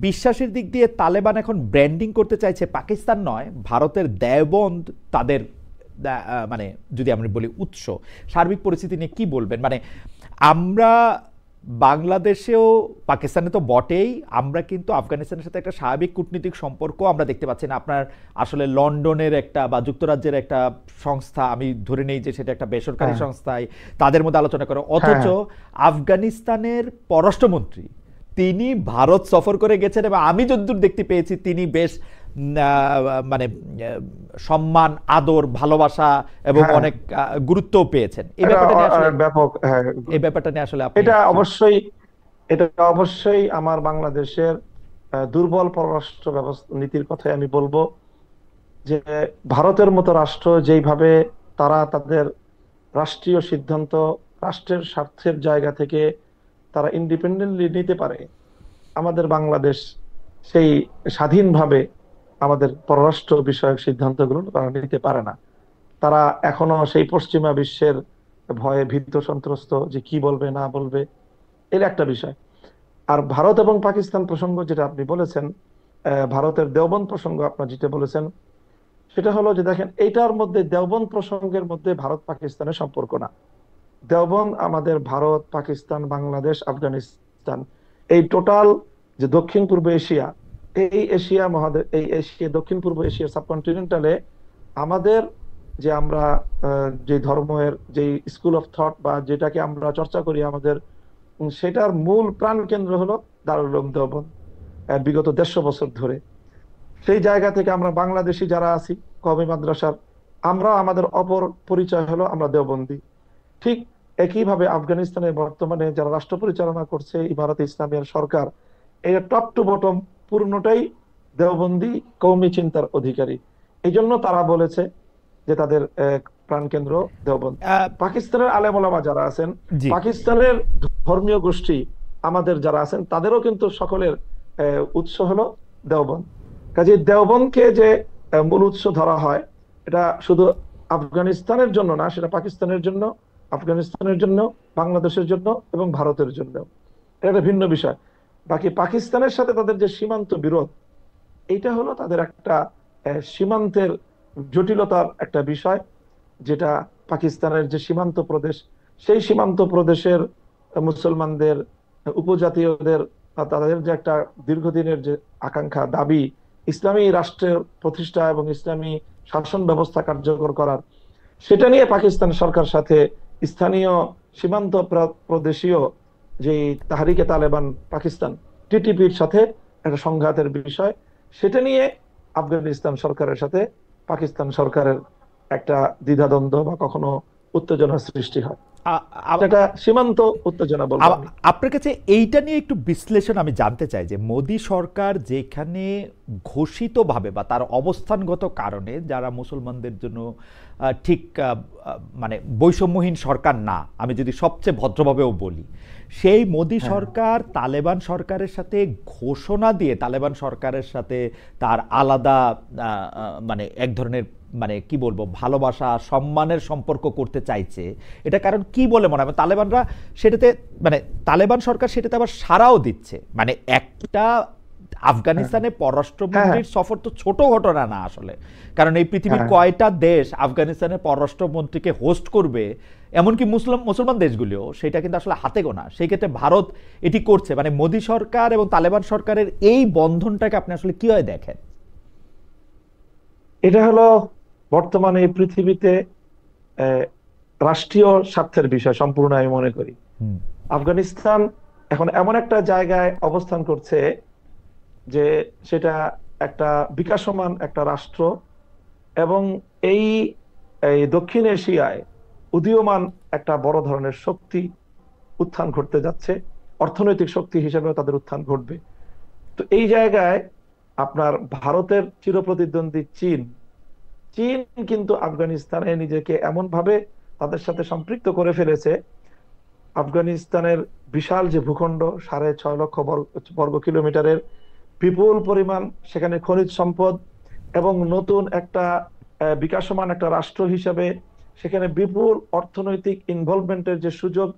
বিশ্বাসের দিক দিয়ে তালেবান এখন ব্র্যান্ডিং করতে চাইছে পাকিস্তান নয়, ভারতের দেওবন্দ তাদের মানে যদি আমরা বলি উৎস। সার্বিক পরিস্থিতি নিয়ে কি বলবেন? মানে আমরা বাংলাদেশেও, পাকিস্তানে তো বটেই, আমরা কিন্তু আফগানিস্তানের সাথে একটা স্বাভাবিক কূটনীতিক সম্পর্ক আমরা দেখতে পাচ্ছি না। আপনার আসলে লন্ডনের একটা বা যুক্তরাজ্যের একটা সংস্থা, আমি ধরে নেই যে সেটা একটা বেসরকারি হ্যাঁ, সংস্থায়, তাদের মধ্যে আলোচনা করে, হ্যাঁ, অথচ হ্যাঁ, আফগানিস্তানের পররাষ্ট্রমন্ত্রী তিনি ভারত সফর করে গেছেন এবং আমি যতদূর দেখতে পেয়েছি তিনি বেশ মানে সম্মান, আদর, ভালোবাসা এবং হ্যাঁ, অনেক গুরুত্বও পেয়েছেন। এই এটা ব্যাপারটা নিয়ে আসলে, ব্যাপক। হ্যাঁ, এই ব্যাপারটা নিয়ে আসলে আপনি এটা কি? অবশ্যই এটা অবশ্যই আমার বাংলাদেশের দুর্বল পররাষ্ট্র ব্যবস্থা নীতির কথাই আমি বলবো। যে ভারতের মতো রাষ্ট্র যেইভাবে তারা তাদের রাষ্ট্রীয় সিদ্ধান্ত রাষ্ট্রের স্বার্থের জায়গা থেকে তারা ইন্ডিপেন্ডেন্টলি নিতে পারে, আমাদের বাংলাদেশ সেই স্বাধীনভাবে আমাদের পররাষ্ট্র বিষয়ক সিদ্ধান্তগুলো তারা নিতে পারে না। তারা এখনো সেই পশ্চিমা বিশ্বের ভয়ে ভীত সন্ত্রস্ত, যে কি বলবে না বলবে, এর একটা বিষয়। আর ভারত এবং পাকিস্তান প্রসঙ্গ যেটা আপনি বলেছেন, ভারতের দেওবন্দ প্রসঙ্গ আপনার যেটা বলেছেন, সেটা হলো যে দেখেন এইটার মধ্যে দেওবন্দ প্রসঙ্গের মধ্যে ভারত পাকিস্তানের সম্পর্ক না। দেওবন্দ আমাদের ভারত, পাকিস্তান, বাংলাদেশ, আফগানিস্তান, এই টোটাল যে দক্ষিণ পূর্ব এশিয়া, এই এশিয়া মহাদেশ, এই এশিয়া দক্ষিণ পূর্ব এশিয়ার সাবকন্টিনেন্টালে আমাদের যে আমরা যে ধর্মের যে স্কুল অফ থট বা যেটাকে আমরা চর্চা করি আমাদের, সেটার মূল প্রাণ কেন্দ্র হলো দারুল উলুম দেওবন্দ। বিগত 150 বছর ধরে সেই জায়গা থেকে আমরা বাংলাদেশি যারা আছি কওমি মাদ্রাসার, আমরা আমাদের অপর পরিচয় হলো আমরা দেওবন্দি। ঠিক একইভাবে আফগানিস্তানের বর্তমানে যারা রাষ্ট্র পরিচালনা করছে ইমারতে ইসলামিয়ার সরকার, এর টপ টু বটম পূর্ণটাই দেওবন্দি কওমি চিন্তার অধিকারী। এই জন্য তারা বলেছে যে তাদের প্রাণকেন্দ্র দেওবন্দ। আহ, পাকিস্তানের আলেম ওলামা যারা আছেন, জি, পাকিস্তানের ধর্মীয় গোষ্ঠী আমাদের যারা আছেন, তাদেরও কিন্তু সকলের উৎস হলো দেওবন্দ। কাজে দেওবন্দকে যে মূল উৎস ধরা হয়, এটা শুধু আফগানিস্তানের জন্য না, সেটা পাকিস্তানের জন্য, আফগানিস্তানের জন্য, বাংলাদেশের জন্য এবং ভারতের জন্য। এটা একটা ভিন্ন বিষয়। বাকি পাকিস্তানের সাথে তাদের যে সীমান্ত বিরোধ, এইটা হলো তাদের একটা সীমান্তের জটিলতার একটা বিষয়, যেটা পাকিস্তানের যে সীমান্ত প্রদেশ, সেই সীমান্ত প্রদেশের মুসলমানদের, উপজাতীয়দের তাদের যে একটা দীর্ঘদিনের যে আকাঙ্ক্ষা, দাবি ইসলামী রাষ্ট্রের প্রতিষ্ঠা এবং ইসলামী শাসন ব্যবস্থা কার্যকর করার, সেটা নিয়ে পাকিস্তান সরকার সাথে স্থানীয় সীমান্ত প্রদেশীয় যে তাহরিকে তালেবান পাকিস্তান, টিটিপির সাথে একটা সংঘাতের বিষয়, সেটা নিয়ে আফগানিস্তান সরকারের সাথে পাকিস্তান সরকারের একটা দ্বিধাদ্বন্দ্ব বা কখনো উত্তেজনার সৃষ্টি হয়। আ- আ- সেটা সীমান্ত উত্তেজনা বলবো আমি। আপনার কাছে এইটা নিয়ে একটু বিশ্লেষণ আমি জানতে চাই যে মোদী সরকার যেখানে ঘোষিতভাবে বা তার অবস্থানগত কারণে যারা মুসলমানদের জন্য ঠিক মানে বৈষম্যহীন সরকার না, আমি যদি সবচেয়ে ভদ্রভাবেও বলি, সেই মোদী হ্যাঁ, সরকার তালেবান সরকারের সাথে ঘোষণা দিয়ে তালেবান সরকারের সাথে তার আলাদা মানে এক ধরনের মানে কি বলবো ভালোবাসা সম্মানের সম্পর্ক করতে চাইছে। এটা কারণ কি বলে মনে হয় তালেবানরা সেটাতে মানে তালেবান সরকার সেটাতে আবার সাড়াও দিচ্ছে, মানে একটা হ্যাঁ, আফগানিস্তানে হ্যাঁ, পররাষ্ট্রমন্ত্রীর সফর তো ছোট ঘটনা না আসলে, কারণ এই পৃথিবীর হ্যাঁ, কয়টা দেশ আফগানিস্তানের পররাষ্ট্রমন্ত্রীকে হোস্ট করবে, এমনকি মুসলমান দেশগুলিও, সেটা কিন্তু আসলে হাতে গোনা। সেই ক্ষেত্রে ভারত এটি করছে, মানে মোদী সরকার এবং তালেবান সরকারের এই বন্ধনটাকে আপনি আসলে কিভাবে দেখেন? এটা হলো বর্তমানে এই পৃথিবীতে আহ, রাষ্ট্রীয় স্বার্থের বিষয় সম্পূর্ণ আমি মনে করি। হুম আফগানিস্তান এখন এমন একটা জায়গায় অবস্থান করছে যে সেটা একটা বিকাশমান একটা রাষ্ট্র, এবং এই এই দক্ষিণ এশিয়ায় উদীয়মান একটা বড় ধরনের শক্তি উত্থান ঘটতে যাচ্ছে। অর্থনৈতিক শক্তি হিসেবেও তাদের উত্থান ঘটবে। তো এই জায়গায় আপনার ভারতের চিরপ্রতিদ্বন্দ্বী চীন, চীন কিন্তু আফগানিস্তানে নিজেকে এমন ভাবে তাদের সাথে সম্পৃক্ত করে ফেলেছে। আফগানিস্তানের বিশাল যে ভূখণ্ড, 6.5 লক্ষ বর্গ কিলোমিটারের, বিপুল পরিমাণ সেখানে খনিজ সম্পদ, এবং নতুন একটা বিকাশমান একটা রাষ্ট্র হিসেবে সেখানে বিপুল অর্থনৈতিক ইনভলভমেন্টের যে সুযোগ,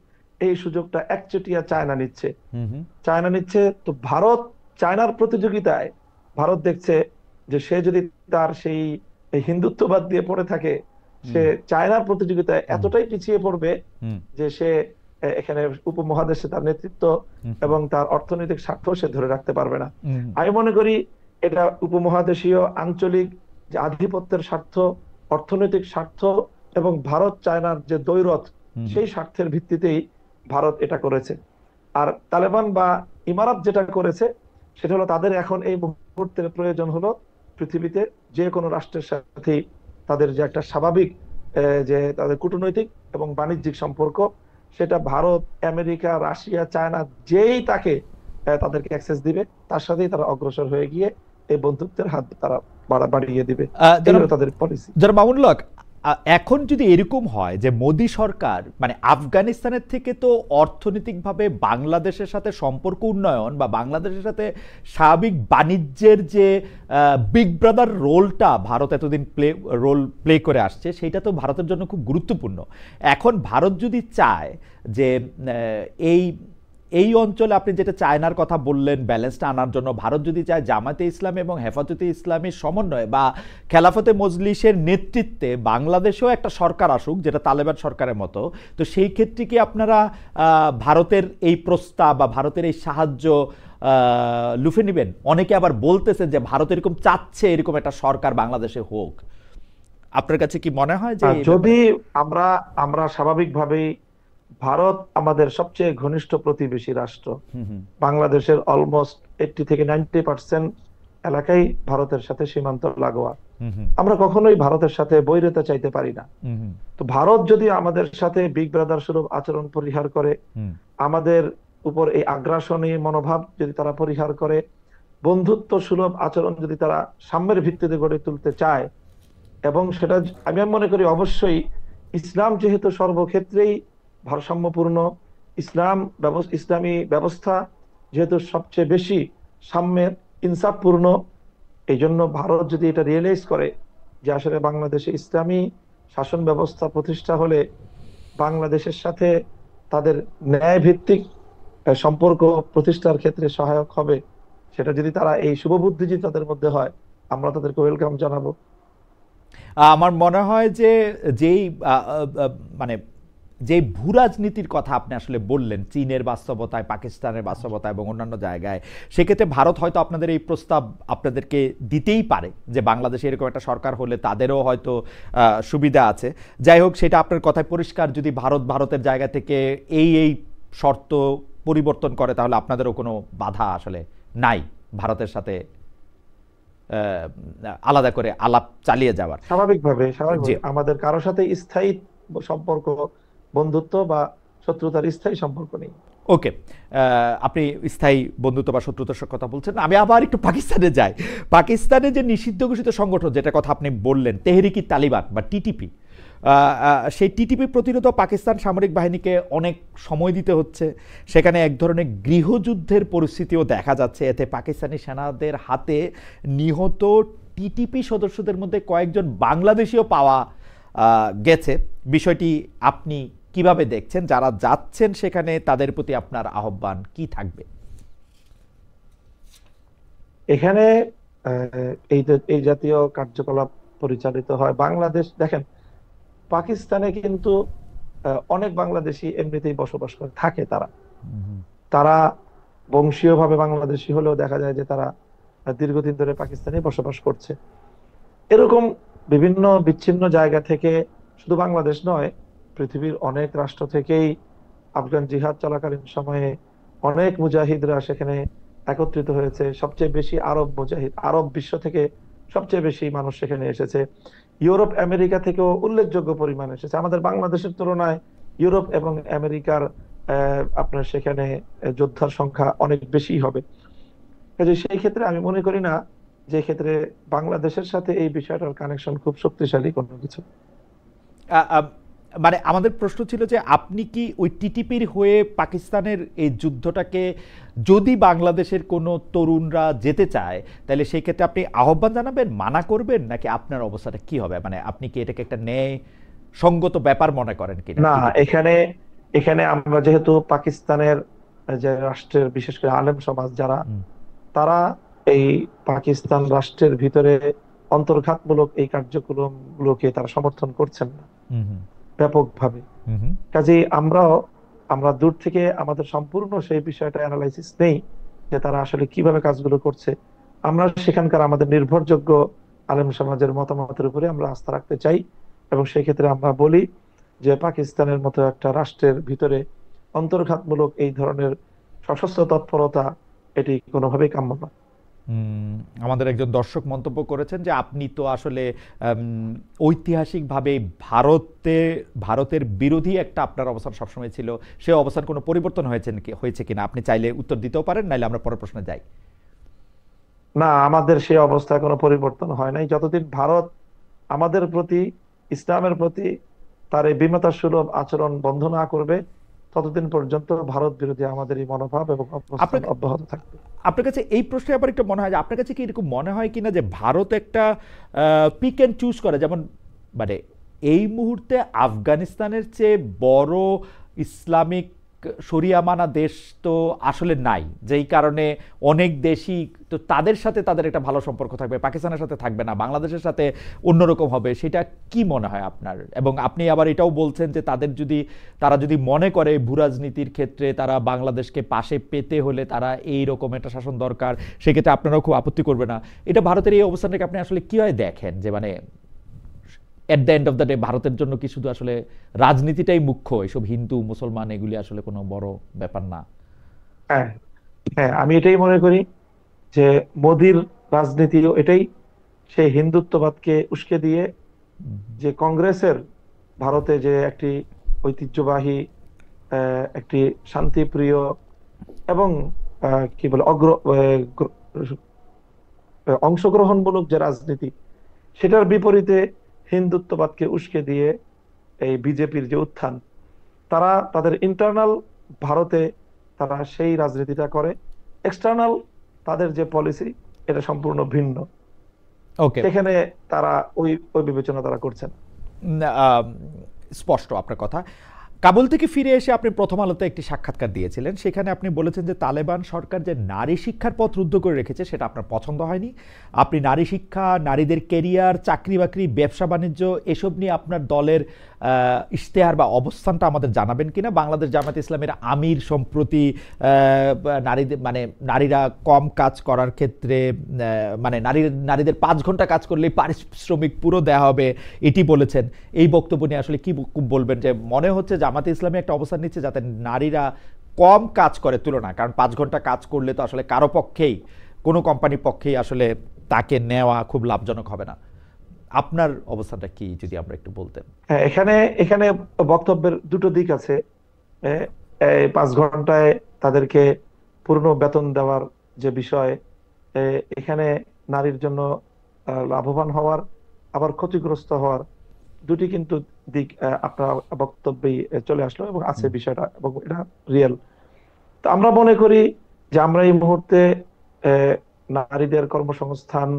এই সুযোগটা একচেটিয়া চায়না নিচ্ছে। হুম হুম চায়না নিচ্ছে, তো ভারত চায়নার প্রতিযোগিতায় ভারত দেখছে যে সে যদি তার সেই এই হিন্দুত্ববাদ দিয়ে পড়ে থাকে, সে হুম চায়নার প্রতিযোগিতায় হুম এতটাই পিছিয়ে পড়বে হুম যে সে এখানে উপমহাদেশে তার নেতৃত্ব হুম এবং তার অর্থনৈতিক স্বার্থ সে ধরে রাখতে পারবে না। হুম আমি মনে করি এটা উপমহাদেশীয় আঞ্চলিক যে আধিপত্যের স্বার্থ, অর্থনৈতিক স্বার্থ এবং ভারত চায়নার যে দ্বৈরথ, হুম সেই স্বার্থের ভিত্তিতেই ভারত এটা করেছে। আর তালেবান বা ইমারাত যেটা করেছে, সেটা হলো তাদের এখন এই মুহূর্তের প্রয়োজন হলো পৃথিবীতে যে কোনো রাষ্ট্রের সাথে তাদের যে একটা স্বাভাবিক যে তাদের কূটনৈতিক এবং বাণিজ্যিক সম্পর্ক, সেটা ভারত, আমেরিকা, রাশিয়া, চায়না যেই তাকে তাদেরকে অ্যাক্সেস দিবে, তার সাথেই তারা অগ্রসর হয়ে গিয়ে এই বন্ধুত্বের হাত তারা বাড়িয়ে দিবে। এই যারা হলো তাদের পলিসি। যারা মামুনুল হক, এখন যদি এরকম হয় যে মোদী সরকার মানে আফগানিস্তানের থেকে তো অর্থনৈতিকভাবে বাংলাদেশের সাথে সম্পর্ক উন্নয়ন বা বাংলাদেশের সাথে স্বাভাবিক বাণিজ্যের যে বিগ ব্রাদার রোলটা ভারত এতদিন রোল প্লে করে আসছে, সেইটা তো ভারতের জন্য খুব গুরুত্বপূর্ণ। এখন ভারত যদি চায় যে এই এই অঞ্চলে আপনি যেটা চায়নার কথা বললেন ব্যালেন্সটা আনার জন্য, ভারত যদি চায় জামাতে ইসলাম এবং হেফাজতে ইসলামের সমন্বয়ে বা খেলাফতে মজলিসের নেতৃত্বে বাংলাদেশেও একটা সরকার আসুক যেটা তালেবান সরকারের মতো, তো সেই ক্ষেত্রে কি আপনারা ভারতের এই প্রস্তাব বা ভারতের এই সাহায্য লুফে নেবেন? অনেকে আবার বলতেছেন যে ভারত এরকম চাচ্ছে এরকম একটা সরকার বাংলাদেশে হোক। আপনার কাছে কি মনে হয় যে আর এই যদি ব্যাপারে? আমরা আমরা স্বাভাবিকভাবেই, ভারত আমাদের সবচেয়ে ঘনিষ্ঠ প্রতিবেশী রাষ্ট্র। হুম হুম বাংলাদেশের অলমোস্ট 80 থেকে 90% এলাকাই ভারতের সাথে সীমান্ত লাগোয়া। হুম হুম আমরা কখনোই ভারতের সাথে বৈরিতা চাইতে পারি না। হুম হুম তো ভারত যদি আমাদের সাথে বিগ ব্রাদার স্বরূপ আচরণ পরিহার করে, হুম আমাদের উপর এই আগ্রাসনী মনোভাব যদি তারা পরিহার করে, বন্ধুত্ব সুলভ আচরণ যদি তারা সাম্যের ভিত্তিতে গড়ে তুলতে চায়, এবং সেটা আমি মনে করি অবশ্যই ইসলাম যেহেতু সর্বক্ষেত্রেই ভারসাম্যপূর্ণ, ইসলামী ব্যবস্থা যেহেতু সবচেয়ে বেশি সাম্যের, ইনসাফপূর্ণ, এই জন্য ভারত যদি এটা রিয়েলাইজ করে যে আসলে বাংলাদেশে ইসলামী শাসন ব্যবস্থা প্রতিষ্ঠা হলে বাংলাদেশের সাথে তাদের ন্যায় ভিত্তিক সম্পর্ক প্রতিষ্ঠার ক্ষেত্রে সহায়ক হবে, সেটা যদি তারা এই শুভবুদ্ধি যদি তাদের মধ্যে হয়, আমরা তাদেরকে ওয়েলকাম জানাবো। আমার মনে হয় যে যেই মানে যে ভূরাজনীতির কথা আপনি আসলে বললেন চীনের বাস্তবতায়, পাকিস্তানের বাস্তবতায় এবং অন্যান্য জায়গায়, সেক্ষেত্রে ভারত হয়তো আপনাদের এই প্রস্তাব আপনাদেরকে দিতেই পারে যে বাংলাদেশে এরকম একটা সরকার হলে তাদেরও হয়তো সুবিধা আছে। যাই হোক, সেটা আপনার কথায় পরিষ্কার, যদি ভারতের জায়গা থেকে এই শর্ত পরিবর্তন করে তাহলে আপনাদেরও কোনো বাধা আসলে নাই ভারতের সাথে আলাদা করে আলাপ চালিয়ে যাওয়ার। জি। স্বাভাবিকভাবে আমাদের কারোর সাথে স্থায়ী সম্পর্ক বন্ধুত্ব বা শত্রুতার স্থায়ী সম্পর্ক নেই। ওকে, আপনি স্থায়ী বন্ধুত্ব বা শত্রুতার কথা বলছেন, আমি আবার একটু পাকিস্তানে যাই। পাকিস্তানে যে নিষিদ্ধ ঘোষিত সংগঠন, যেটা কথা আপনি বললেন, তেহরিকি তালিবান বা টিটিপি, সেই টিটিপি প্রতিরোধ পাকিস্তান সামরিক বাহিনীকে অনেক সময় দিতে হচ্ছে। সেখানে এক ধরনের গৃহযুদ্ধের পরিস্থিতিও দেখা যাচ্ছে। এতে পাকিস্তানি সেনাদের হাতে নিহত টিটিপি সদস্যদের মধ্যে কয়েকজন বাংলাদেশিও পাওয়া গেছে। বিষয়টি আপনি কিভাবে দেখছেন? যারা যাচ্ছেন সেখানে তাদের প্রতি আপনার আহ্বান কি থাকবে? এখানে এই জাতীয় কার্যকলাপ পরিচালিত হয় বাংলাদেশ। দেখেন, পাকিস্তানে কিন্তু অনেক বাংলাদেশি এমনিতেই বসবাস করে থাকে। তারা তারা বংশীয়ভাবে বাংলাদেশি হলেও দেখা যায় যে তারা দীর্ঘদিন ধরে পাকিস্তানে বসবাস করছে। এরকম বিভিন্ন বিচ্ছিন্ন জায়গা থেকে, শুধু বাংলাদেশ নয়, পৃথিবীর অনেক রাষ্ট্র থেকেই আফগান জিহাদ চলাকালীন সময়ে অনেক মুজাহিদরা সেখানে একত্রিত হয়েছে। সবচেয়ে বেশি আরব মুজাহিদ, আরব বিশ্ব থেকে সবচেয়ে বেশি মানুষ সেখানে এসেছে। ইউরোপ আমেরিকা থেকেও উল্লেখযোগ্য পরিমাণ এসেছে। আমাদের বাংলাদেশের তুলনায় ইউরোপ এবং আমেরিকার আপনার সেখানে যোদ্ধার সংখ্যা অনেক বেশি হবে। কাজে সেই ক্ষেত্রে আমি মনে করি না যে ক্ষেত্রে বাংলাদেশের সাথে এই বিষয়টার কানেকশন খুব শক্তিশালী কোনো কিছু। মানে আমাদের প্রশ্ন ছিল যে আপনি কি ওই টিটিপির হয়ে পাকিস্তানের এই যুদ্ধটাকে, যদি বাংলাদেশের কোনো তরুণরা যেতে চায়, তাহলে সেই ক্ষেত্রে আপনি আহ্বান জানাবেন, মানা করবেন, নাকি আপনার অবস্থাটা কি হবে? মানে আপনি কি এটাকে একটা ন্যায় সঙ্গত ব্যাপার মনে করেন কিনা? না, এখানে এখানে আমরা যেহেতু পাকিস্তানের যে রাষ্ট্রের বিশেষ করে আলেম সমাজ যারা, তারা এই পাকিস্তান রাষ্ট্রের ভিতরে অন্তর্ঘাতমূলক এই কার্যক্রম গুলোকে তারা সমর্থন করছেন না ব্যাপকভাবে। কাজেই আমরা দূর থেকে আমাদের সম্পূর্ণ সেই বিষয়টা অ্যানালাইসিস নেই যে তারা আসলে কিভাবে কাজগুলো করছে। আমরা সেখানকার আমাদের নির্ভরযোগ্য আলেম সমাজের মতামতের উপরে আমরা আস্থা রাখতে চাই, এবং সেই ক্ষেত্রে আমরা বলি যে পাকিস্তানের মতো একটা রাষ্ট্রের ভিতরে অন্তর্ঘাতমূলক এই ধরনের সশস্ত্র তৎপরতা এটি কোনোভাবেই কাম্য নয়। আমাদের একজন দর্শক মন্তব্য করেছেন যে আপনি তো আসলে ঐতিহাসিকভাবে ভারতের বিরোধী একটা আপনার অবস্থান সবসময় ছিল, সে অবস্থান কোনো পরিবর্তন হয়েছে কিনা? আপনি চাইলে উত্তর দিতেও পারেন, নাইলে আমরা পরের প্রশ্নে যাই। না, আমাদের সেই অবস্থায় কোনো পরিবর্তন হয় নাই। যতদিন ভারত আমাদের প্রতি, ইসলামের প্রতি তার এই বিমতাসুলভ আচরণ বন্ধ না করবে, ততদিন পর্যন্ত ভারত বিরোধী আমাদের এই মনোভাব এবং অবস্থান অব্যাহত থাকবে। আপনার কাছে এই প্রশ্নে আবার একটু মনে হয় যে আপনার কাছে কি এরকম মনে হয় কিনা যে ভারত একটা পিক অ্যান্ড চুজ করে, যেমন মানে এই মুহূর্তে আফগানিস্তানের চেয়ে বড় ইসলামিক শরিয়া মানা দেশ তো আসলে নাই, যেই কারণে অনেক দেশই তো তাদের সাথে তাদের একটা ভালো সম্পর্ক থাকবে, পাকিস্তানের সাথে থাকবে না, বাংলাদেশের সাথে অন্যরকম হবে। সেটা কি মনে হয় আপনার? এবং আপনি আবার এটাও বলছেন যে তারা যদি মনে করে ভূরাজনীতির ক্ষেত্রে তারা বাংলাদেশকে পাশে পেতে হলে তারা এই রকম একটা শাসন দরকার, সেক্ষেত্রে আপনারাও খুব আপত্তি করবে না। এটা ভারতের এই অবস্থানটাকে আপনি আসলে কিভাবে দেখেন? যে মানে at the end of the day ভারতের জন্য কি শুধু আসলে রাজনীতিটাই মুখ্য, এসব হিন্দু মুসলমান এগুলি আসলে কোনো বড় ব্যাপার না? হ্যাঁ, হ্যাঁ, আমি এটাই মনে করি যে মোদির রাজনীতিও এটাই। সেই হিন্দুত্ববাদকে উস্কে দিয়ে যে কংগ্রেসের ভারতে যে একটি ঐতিহ্যবাহী একটি শান্তিপ্রিয় এবং কি বলে অংশগ্রহণমূলক যে রাজনীতি, সেটার বিপরীতে হিন্দুত্ববাদকে উস্কে দিয়ে এই বিজেপির যে উত্থান, তারা তাদের ইন্টারনাল ভারতে তারা সেই রাজনীতিটা করে। এক্সটার্নাল তাদের যে পলিসি, এটা সম্পূর্ণ ভিন্ন। ওকে, সেখানে তারা ওই ওই বিবেচনা তারা করছেন। স্পষ্ট আপনার কথা। কাবুল থেকে ফিরে এসে আপনি প্রথম আলোতে একটি সাক্ষাৎকার দিয়েছিলেন, সেখানে আপনি বলেছেন যে তালেবান সরকার যে নারী শিক্ষার পথ রুদ্ধ করে রেখেছে সেটা আপনার পছন্দ হয়নি। আপনি নারী শিক্ষা, নারীদের কেরিয়ার, চাকরি বাকরি, ব্যবসা বাণিজ্য এসব নিয়ে আপনার দলের ইশতেহার বা অবস্থানটা আমাদের জানাবেন কিনা? বাংলাদেশ জামায়াত ইসলামের আমির সম্প্রতি নারীরা কম কাজ করার ক্ষেত্রে নারীদের 5 ঘন্টা কাজ করলেই পারিশ্রমিক পুরো দেওয়া হবে এটি বলেছেন। এই বক্তব্য নিয়ে আসলে কি বলবেন? যে মনে হচ্ছে জামায়াত ইসলামী একটা অবস্থান নিচ্ছে যাতে নারীরা কম কাজ করে তুলনায়, কারণ 5 ঘন্টা কাজ করলে তো আসলে কারো পক্ষেই, কোনো কোম্পানির পক্ষেই আসলে তাকে নেওয়া খুব লাভজনক হবে না। আপনার অবস্থাটা কি যদি আমরা একটু বলতেন? হ্যাঁ, এখানে এখানে বক্তব্যের দুটো দিক আছে। এ, এই 5 ঘন্টায় তাদেরকে পূর্ণ বেতন দেওয়ার যে বিষয়, এ, এখানে নারীর জন্য লাভবান হওয়ার আবার ক্ষতিগ্রস্ত হওয়ার দুটি কিন্তু দিক আপনার বক্তব্যেই চলে আসলো এবং আছে হুম, বিষয়টা, এবং এটা রিয়েল। তো আমরা মনে করি যে আমরা এই মুহূর্তে নারীদের কর্মসংস্থান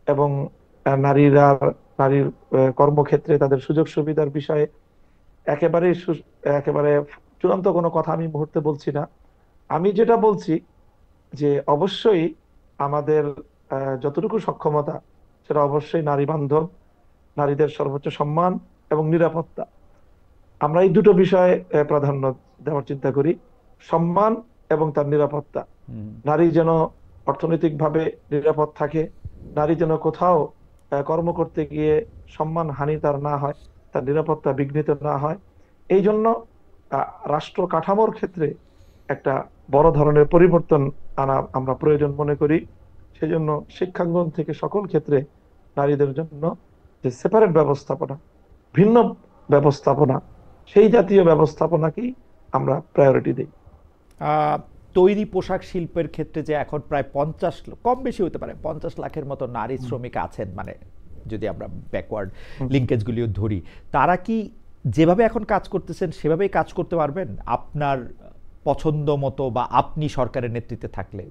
এবং নারীরা নারীর কর্মক্ষেত্রে তাদের সুযোগ সুবিধার বিষয়ে একেবারে একেবারে চূড়ান্ত কোনো কথা আমি এই মুহূর্তে বলছি না। আমি যেটা বলছি যে অবশ্যই আমাদের যতটুকু সক্ষমতা, সেটা অবশ্যই নারী বান্ধব, নারীদের সর্বোচ্চ সম্মান এবং নিরাপত্তা, আমরা এই দুটো বিষয়ে প্রাধান্য দেওয়ার চিন্তা করি। সম্মান এবং তার নিরাপত্তা। হুম, নারী যেন অর্থনৈতিকভাবে নিরাপদ থাকে, নারী যেন কোথাও কর্ম করতে গিয়ে সম্মান হানি তার না হয়, তার নিরাপত্তা বিঘ্নিত না হয়। এই জন্য রাষ্ট্র কাঠামোর ক্ষেত্রে একটা বড় ধরনের পরিবর্তন আনা আমরা প্রয়োজন মনে করি। সেজন্য শিক্ষাঙ্গন থেকে সকল ক্ষেত্রে নারীদের জন্য যে সেপারেট ব্যবস্থাপনা, ভিন্ন ব্যবস্থাপনা, সেই জাতীয় ব্যবস্থাপনাকেই আমরা প্রায়োরিটি দিই। আহ, তৈরি পোশাক শিল্পের ক্ষেত্রে যে এখন প্রায় 50 কম বেশি হতে পারে 50 লাখের মতো নারী হুম, শ্রমিক আছেন, মানে যদি আমরা ব্যাকওয়ার্ড হুম। লিঙ্কেজগুলিও ধরি, তারা কি যেভাবে এখন কাজ করতেছেন সেভাবেই কাজ করতে পারবেন আপনার পছন্দ মতো বা আপনি সরকারের নেতৃত্বে থাকলে?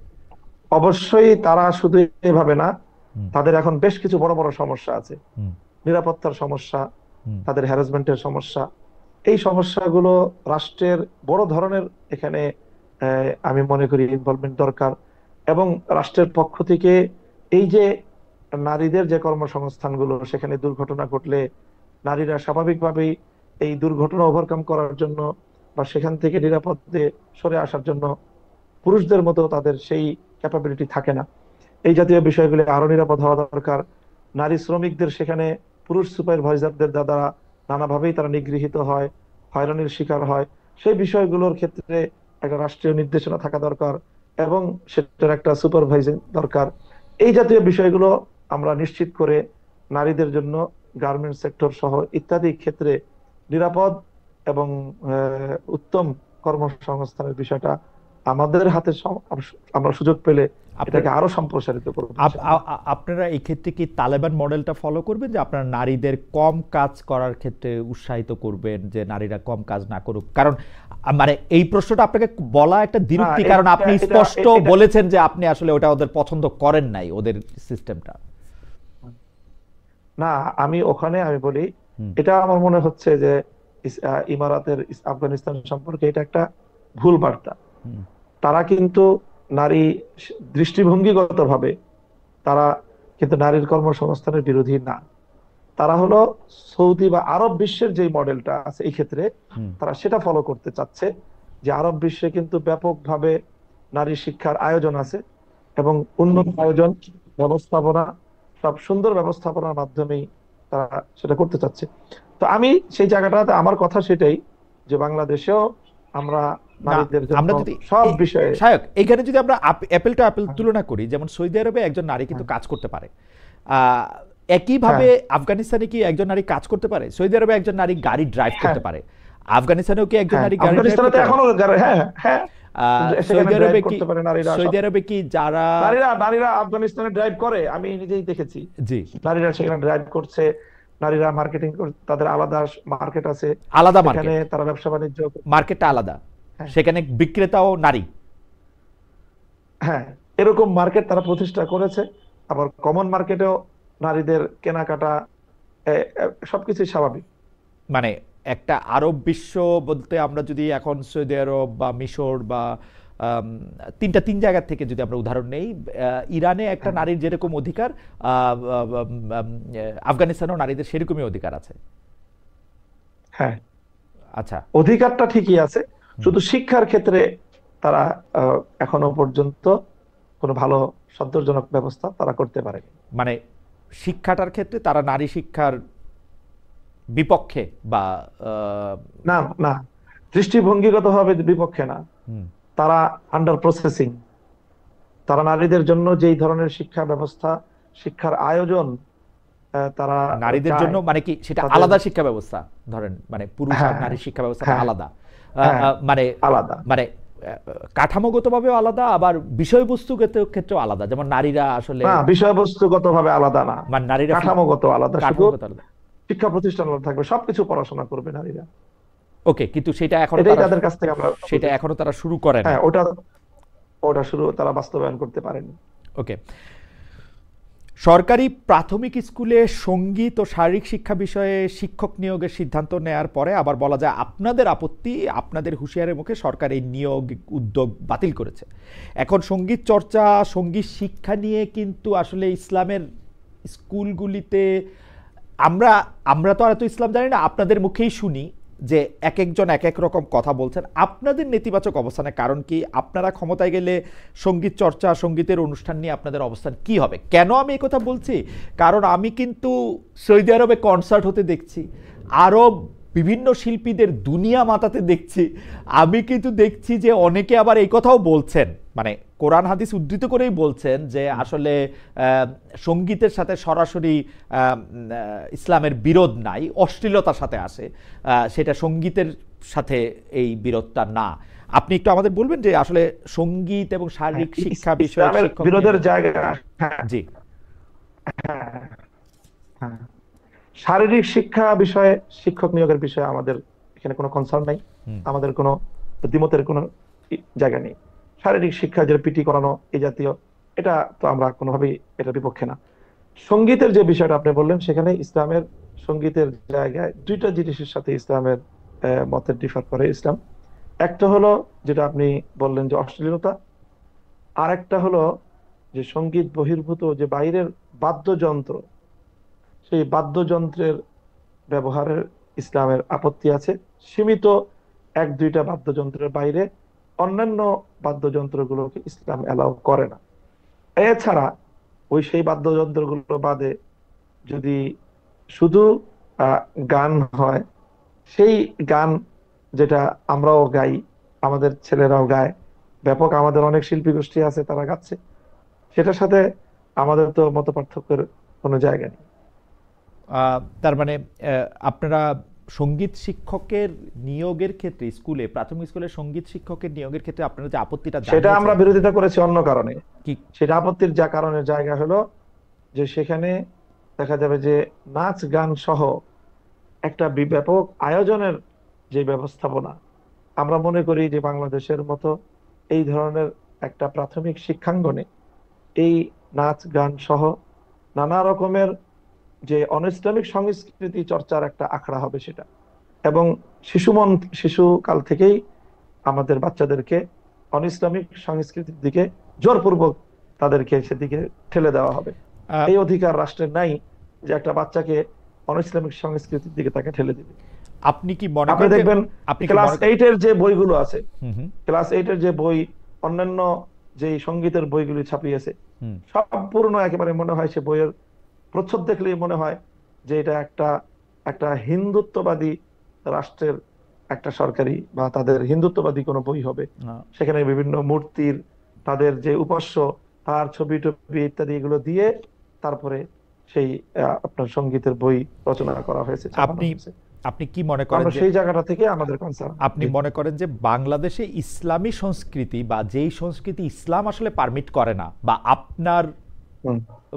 অবশ্যই তারা শুধু এভাবে না, হুম, তাদের এখন বেশ কিছু বড় বড় সমস্যা আছে। হুম, নিরাপত্তার সমস্যা, হুম, তাদের হ্যারাসমেন্টের সমস্যা। এই সমস্যাগুলো রাষ্ট্রের বড় ধরনের এখানে আমি মনে করি ইনভলভমেন্ট দরকার। এবং রাষ্ট্রের পক্ষ থেকে এই যে নারীদের যে কর্মসংস্থানগুলো, সেখানে দুর্ঘটনা ঘটলে নারীরা স্বাভাবিকভাবেই এই দুর্ঘটনা ওভারকাম করার জন্য বা সেখান থেকে নিরাপদে সরে আসার জন্য পুরুষদের মতো তাদের সেই ক্যাপাবিলিটি থাকে না। এই জাতীয় বিষয়গুলি আরো নিরাপদ হওয়া দরকার। নারী শ্রমিকদের সেখানে পুরুষ সুপারভাইজারদের দ্বারা নানাভাবেই তারা নিগৃহীত হয়, হয়রানির শিকার হয়। সেই বিষয়গুলোর ক্ষেত্রে একটা রাষ্ট্রীয় নির্দেশনা থাকা দরকার এবং সেটার একটা সুপারভাইজিং দরকার। এই জাতীয় বিষয়গুলো আমরা নিশ্চিত করে নারীদের জন্য গার্মেন্টস সেক্টর সহ ইত্যাদি ক্ষেত্রে নিরাপদ এবং উত্তম কর্মসংস্থানের বিষয়টা আমাদের হাতে আমরা সুযোগ পেলে আপনার এটাকে আরো সম্প্রসারিত করবো ইনশাআল্লাহ। আপনারা এই ক্ষেত্রে কি তালেবান মডেলটা ফলো করবেন, যে আপনারা নারীদের কম কাজ করার ক্ষেত্রে উৎসাহিত করবেন, যে নারীরা কম কাজ না করুক? কারণ মানে এই প্রশ্নটা আপনাকে বলা একটা না, দ্বিরুক্তি, কারণ এটা আপনি এটা স্পষ্ট এটা বলেছেন যে আপনি আসলে ওটা ওদের পছন্দ করেন নাই, ওদের সিস্টেমটা। না, আমি বলি, হুম, এটা আমার মনে হচ্ছে যে ইমারাতের আফগানিস্তান সম্পর্কে এটা একটা ভুল বার্তা। হুম, তারা কিন্তু নারী দৃষ্টিভঙ্গিগত ভাবে তারা কিন্তু নারীর কর্মসংস্থানের বিরোধী না। তারা হলো সৌদি বা আরব বিশ্বের যে মডেলটা আছে এই ক্ষেত্রে হুম, তারা সেটা ফলো করতে চাচ্ছে। যে আরব বিশ্বে কিন্তু ব্যাপকভাবে নারী শিক্ষার আয়োজন আছে এবং উন্নত আয়োজন, ব্যবস্থাপনা, সব সুন্দর ব্যবস্থাপনার মাধ্যমেই তারা সেটা করতে চাচ্ছে। তো আমি সেই জায়গাটাতে আমার কথা সেটাই, যে বাংলাদেশেও আমরা না, নারীদের জন্য আমরা যদি সব বিষয়ে। শায়ক এখানে যদি আমরা অ্যাপেল টু অ্যাপেল তুলনা করি, যেমন সৌদি আরবে একজন নারী কিন্তু হ্যাঁ, কাজ করতে পারে, আহ, একইভাবে হ্যাঁ, আফগানিস্তানে কি একজন নারী কাজ করতে পারে? সৌদি আরবে একজন নারী গাড়ি ড্রাইভ হ্যাঁ, করতে পারে, আফগানিস্তানেও কি একজন হ্যাঁ, নারী গাড়ি ড্রাইভ আফগানিস্তানে তো করতে পারে? এখনো হ্যাঁ, হ্যাঁ, সেখানে সৌদি ড্রাইভ আরবে কি করতে পারে নারীরা সব। সৌদি আরবে কি যারা নারীরা নারীরা আফগানিস্তানে ড্রাইভ করে, আমি নিজেই দেখেছি। জি, নারীরা সেখানে ড্রাইভ করছে, নারীরা মার্কেটিং, তাদের আলাদা মার্কেট আছে, আলাদা সেখানে মার্কেট, তারা ব্যবসা বাণিজ্য করছে। মার্কেটটা আলাদা, হ্যাঁ, সেখানে বিক্রেতাও নারী। হ্যাঁ, এরকম মার্কেট তারা প্রতিষ্ঠা করেছে। আবার কমন মার্কেটেও নারীদের কেনাকাটা সবকিছুই স্বাভাবিক। মানে একটা আরব বিশ্ব বলতে আমরা যদি এখন সৌদি আরব বা মিশর বা আম, তিন জায়গা থেকে যদি আমরা উদাহরণ নেই, ইরানে একটা হ্যাঁ, নারীর যেরকম অধিকার, আফগানিস্তানেও নারীদের সেরকমই অধিকার আছে। হ্যাঁ, আচ্ছা। অধিকারটা ঠিকই আছে, হুম, শুধু শিক্ষার ক্ষেত্রে তারা আহ, এখনো পর্যন্ত কোনো ভালো সন্তোষজনক ব্যবস্থা তারা করতে পারেনি। মানে শিক্ষাটার ক্ষেত্রে তারা নারী শিক্ষার বিপক্ষে বা আহ, না, না, দৃষ্টিভঙ্গিগত ভাবে বিপক্ষে না, হুম, তারা আন্ডার প্রসেসিং। তারা নারীদের জন্য যেই ধরনের শিক্ষা ব্যবস্থা, শিক্ষার আয়োজন তারা নারীদের চায় জন্য মানে কি সেটা তাদের, আলাদা শিক্ষা ব্যবস্থা, ধরেন মানে পুরুষ আর হ্যাঁ নারীর শিক্ষা ব্যবস্থাটা হ্যাঁ আলাদা, হ্যাঁ মানে আলাদা। মানে কাঠামোগতভাবেও আলাদা, আবার বিষয়বস্তুগত ক্ষেত্রেও আলাদা, যেমন নারীরা আসলে না, বিষয়বস্তুগত ভাবে আলাদা না, মানে নারীরা কাঠামোগত আলাদা, শুধু কাঠামোগত আলাদা। শিক্ষা প্রতিষ্ঠান আলাদা থাকবে, সবকিছু পড়াশোনা করবে নারীরা। ওকে, কিন্তু সেটা এখনো এটাই তারা তাদের কাছ থেকে আমরা সেটা বুঝেছি। এখনো তারা শুরু করে নাই। হ্যাঁ, ওটা ওটা শুরু তারা বাস্তবায়ন করতে পারেনি। ওকে, সরকারি প্রাথমিক স্কুলে সঙ্গীত ও শারীরিক শিক্ষা বিষয়ে শিক্ষক নিয়োগের সিদ্ধান্ত নেয়ার পরে আবার বলা যায় আপনাদের আপত্তি, আপনাদের হুঁশিয়ারের মুখে সরকার এই নিয়োগ উদ্যোগ বাতিল করেছে। এখন সঙ্গীত চর্চা, সঙ্গীত শিক্ষা নিয়ে কিন্তু আসলে ইসলামের স্কুলগুলিতে আমরা আমরা তো আর এত ইসলাম জানি না, আপনাদের মুখেই শুনি যে এক একজন এক এক রকম কথা বলছেন। আপনাদের নেতিবাচক অবস্থানের কারণ কি? আপনারা ক্ষমতায় গেলে সঙ্গীত চর্চা, সঙ্গীতের অনুষ্ঠান নিয়ে আপনাদের অবস্থান কি হবে? কেন আমি এই কথা বলছি? কারণ আমি কিন্তু সৌদি আরবে কনসার্ট হতে দেখছি, আরব বিভিন্ন শিল্পীদের দুনিয়া মাতাতে দেখছি। আমি কিন্তু দেখছি যে অনেকে আবার এই কথাও বলছেন, মানে কোরআন হাদিস উদ্ধৃত করেই বলছেন যে আসলে সঙ্গীতের সাথে সরাসরি ইসলামের বিরোধ নাই, অশ্লীলতার সাথে আসে, সেটা সঙ্গীতের সাথে এই বিরোধটা না। আপনি একটু আমাদের বলবেন যে আসলে সঙ্গীত এবং শারীরিক শিক্ষা বিষয়ে ইসলামের শিক্ষক বিরোধের নিয়োগ? জায়গা, হ্যাঁ জি, হ্যাঁ হ্যাঁ, শারীরিক শিক্ষা বিষয়ে শিক্ষক নিয়োগের বিষয়ে আমাদের এখানে কোনো কনসার্ন নাই, হুম, আমাদের কোনো দ্বিমতের কোনো জায়গা নেই। শারীরিক শিক্ষা যেটা পিটি করানো এই জাতীয়, এটা তো আমরা কোনোভাবেই এটার বিপক্ষে না। সঙ্গীতের যে বিষয়টা আপনি বললেন, সেখানে ইসলামের সঙ্গীতের জায়গায় দুইটা জিনিসের সাথে ইসলামের মতের ডিফার করে ইসলাম। একটা হলো যেটা আপনি বললেন যে অশ্লীলতা, আর একটা হলো যে সঙ্গীত বহির্ভূত যে বাইরের বাদ্যযন্ত্র, সেই বাদ্যযন্ত্রের ব্যবহারের ইসলামের আপত্তি আছে। সীমিত এক দুইটা বাদ্যযন্ত্রের বাইরে অন্যান্য বাদ্যযন্ত্রগুলোকে ইসলাম এলাও করে না। এছাড়া ওই সেই বাদ্যযন্ত্রগুলো বাদে যদি শুধু আহ, গান হয়, সেই গান যেটা আমরাও গাই, আমাদের ছেলেরাও গায়, ব্যাপক আমাদের অনেক শিল্পী গোষ্ঠী আছে তারা গাচ্ছে, সেটার সাথে আমাদের তো মত পার্থক্যের কোনো জায়গা নেই। তার মানে আপনারা সঙ্গীত শিক্ষকের নিয়োগের ক্ষেত্রে স্কুলে, প্রাথমিক স্কুলে সঙ্গীত শিক্ষকের নিয়োগের ক্ষেত্রে আপনারা যে আপত্তিটা সেটা আমরা জানিয়েছেন বিরোধিতা করেছি অন্য কারণে। কি? সেটা আপত্তির যা কারণের জায়গা হলো যে সেখানে দেখা যাবে যে নাচ গান সহ একটা ব্যাপক আয়োজনের যে ব্যবস্থাপনা, আমরা মনে করি যে বাংলাদেশের মতো এই ধরনের একটা প্রাথমিক শিক্ষাঙ্গনে এই নাচ গান সহ নানা রকমের যে অনৈসলামিক সংস্কৃতি চর্চার একটা আখড়া হবে সেটা, এবং শিশুকাল থেকেই আমাদের বাচ্চাদেরকে অনইসলামিক সংস্কৃতির দিকে জোরপূর্বক তাদেরকে সেদিকে ঠেলে দেওয়া হবে। আহ, এই অধিকার রাষ্ট্রের নাই যে একটা বাচ্চাকে অনইসলামিক সংস্কৃতির দিকে তাকে ঠেলে দিবে। আপনি কি মনে আপনি করেন যে দেখবেন আপনি কি ক্লাস মনে করেন? এইটের যে বইগুলো আছে, হুম, হুম, ক্লাস এইটের যে বই, অন্যান্য যে সঙ্গীতের বইগুলি ছাপিয়েছে, হুম। সম্পূর্ণ একেবারে মনে হয় সে বইয়ের প্রচ্ছদ দেখলেই মনে হয় যে এটা একটা একটা হিন্দুত্ববাদী রাষ্ট্রের একটা সরকারি বা তাদের হিন্দুত্ববাদী কোনো বই হবে। আহ, সেখানে বিভিন্ন মূর্তির, তাদের যে উপাস্য, তার ছবি টবি ইত্যাদি এগুলো দিয়ে তারপরে সেই আপনার সঙ্গীতের বই রচনা করা হয়েছে, ছাপানো আপনি হয়েছে। আপনি কি মনে করেন আমরা যে সেই জায়গাটা থেকে আমাদের কনসার্ন। আপনি মনে করেন যে বাংলাদেশে ইসলামী সংস্কৃতি বা যেই সংস্কৃতি ইসলাম আসলে পারমিট করে না, বা আপনার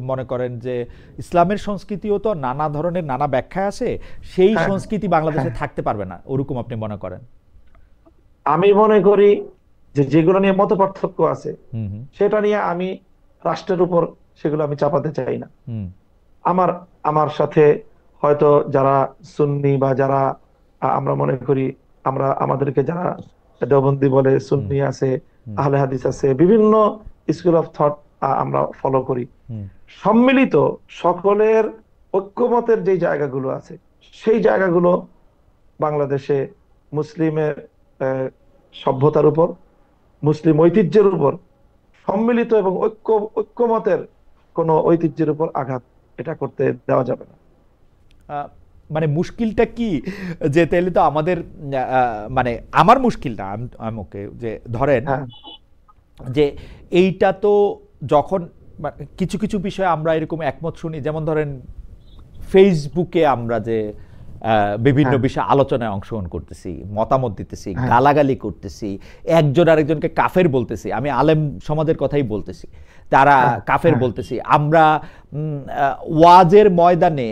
মনে করেন যে ইসলামের সংস্কৃতিও তো নানা ধরনের নানা ব্যাখ্যা আছে, সেই হ্যাঁ সংস্কৃতি বাংলাদেশে হ্যাঁ, থাকতে পারবে না, ওরকম আপনি মনে করেন? আমি মনে করি যে যেগুলো নিয়ে মত পার্থক্য আছে হুম, হুম, সেটা নিয়ে আমি রাষ্ট্রের উপর সেগুলো আমি চাপাতে চাই না। হুম, আমার আমার সাথে হয়তো যারা সুন্নি বা যারা আমরা মনে করি, আমাদেরকে যারা দেওবন্দি বলে, হুম, সুন্নি আছে, হুম, আহলে হাদিস আছে, বিভিন্ন স্কুল অফ থট আমরা ফলো করি। হুম। সম্মিলিত সকলের ঐক্যমতের যে জায়গাগুলো আছে, সেই জায়গাগুলো বাংলাদেশে মুসলিমের আহ, সভ্যতার উপর, মুসলিম ঐতিহ্যের উপর, সম্মিলিত এবং ঐক্যমতের কোন ঐতিহ্যের উপর আঘাত এটা করতে দেওয়া যাবে না। আহ, মানে মুশকিলটা কি, যে তাহলে তো আমাদের মানে আমার মুশকিলটা আমি ওকে যে ধরেন হ্যাঁ যে এইটা তো যখন কিছু কিছু বিষয়ে আমরা এরকম একমত শুনি, যেমন ধরেন ফেসবুকে আমরা যে বিভিন্ন হ্যাঁ, বিষয়ে আলোচনায় অংশগ্রহণ করতেছি, মতামত দিতেছি, হ্যাঁ, গালাগালি করতেছি, একজন আরেকজনকে কাফের বলতেছি, আমি আলেম সমাজের কথাই বলতেছি, তারা হ্যাঁ, কাফের হ্যাঁ, বলতেছি আমরা, ওয়াজের ময়দানে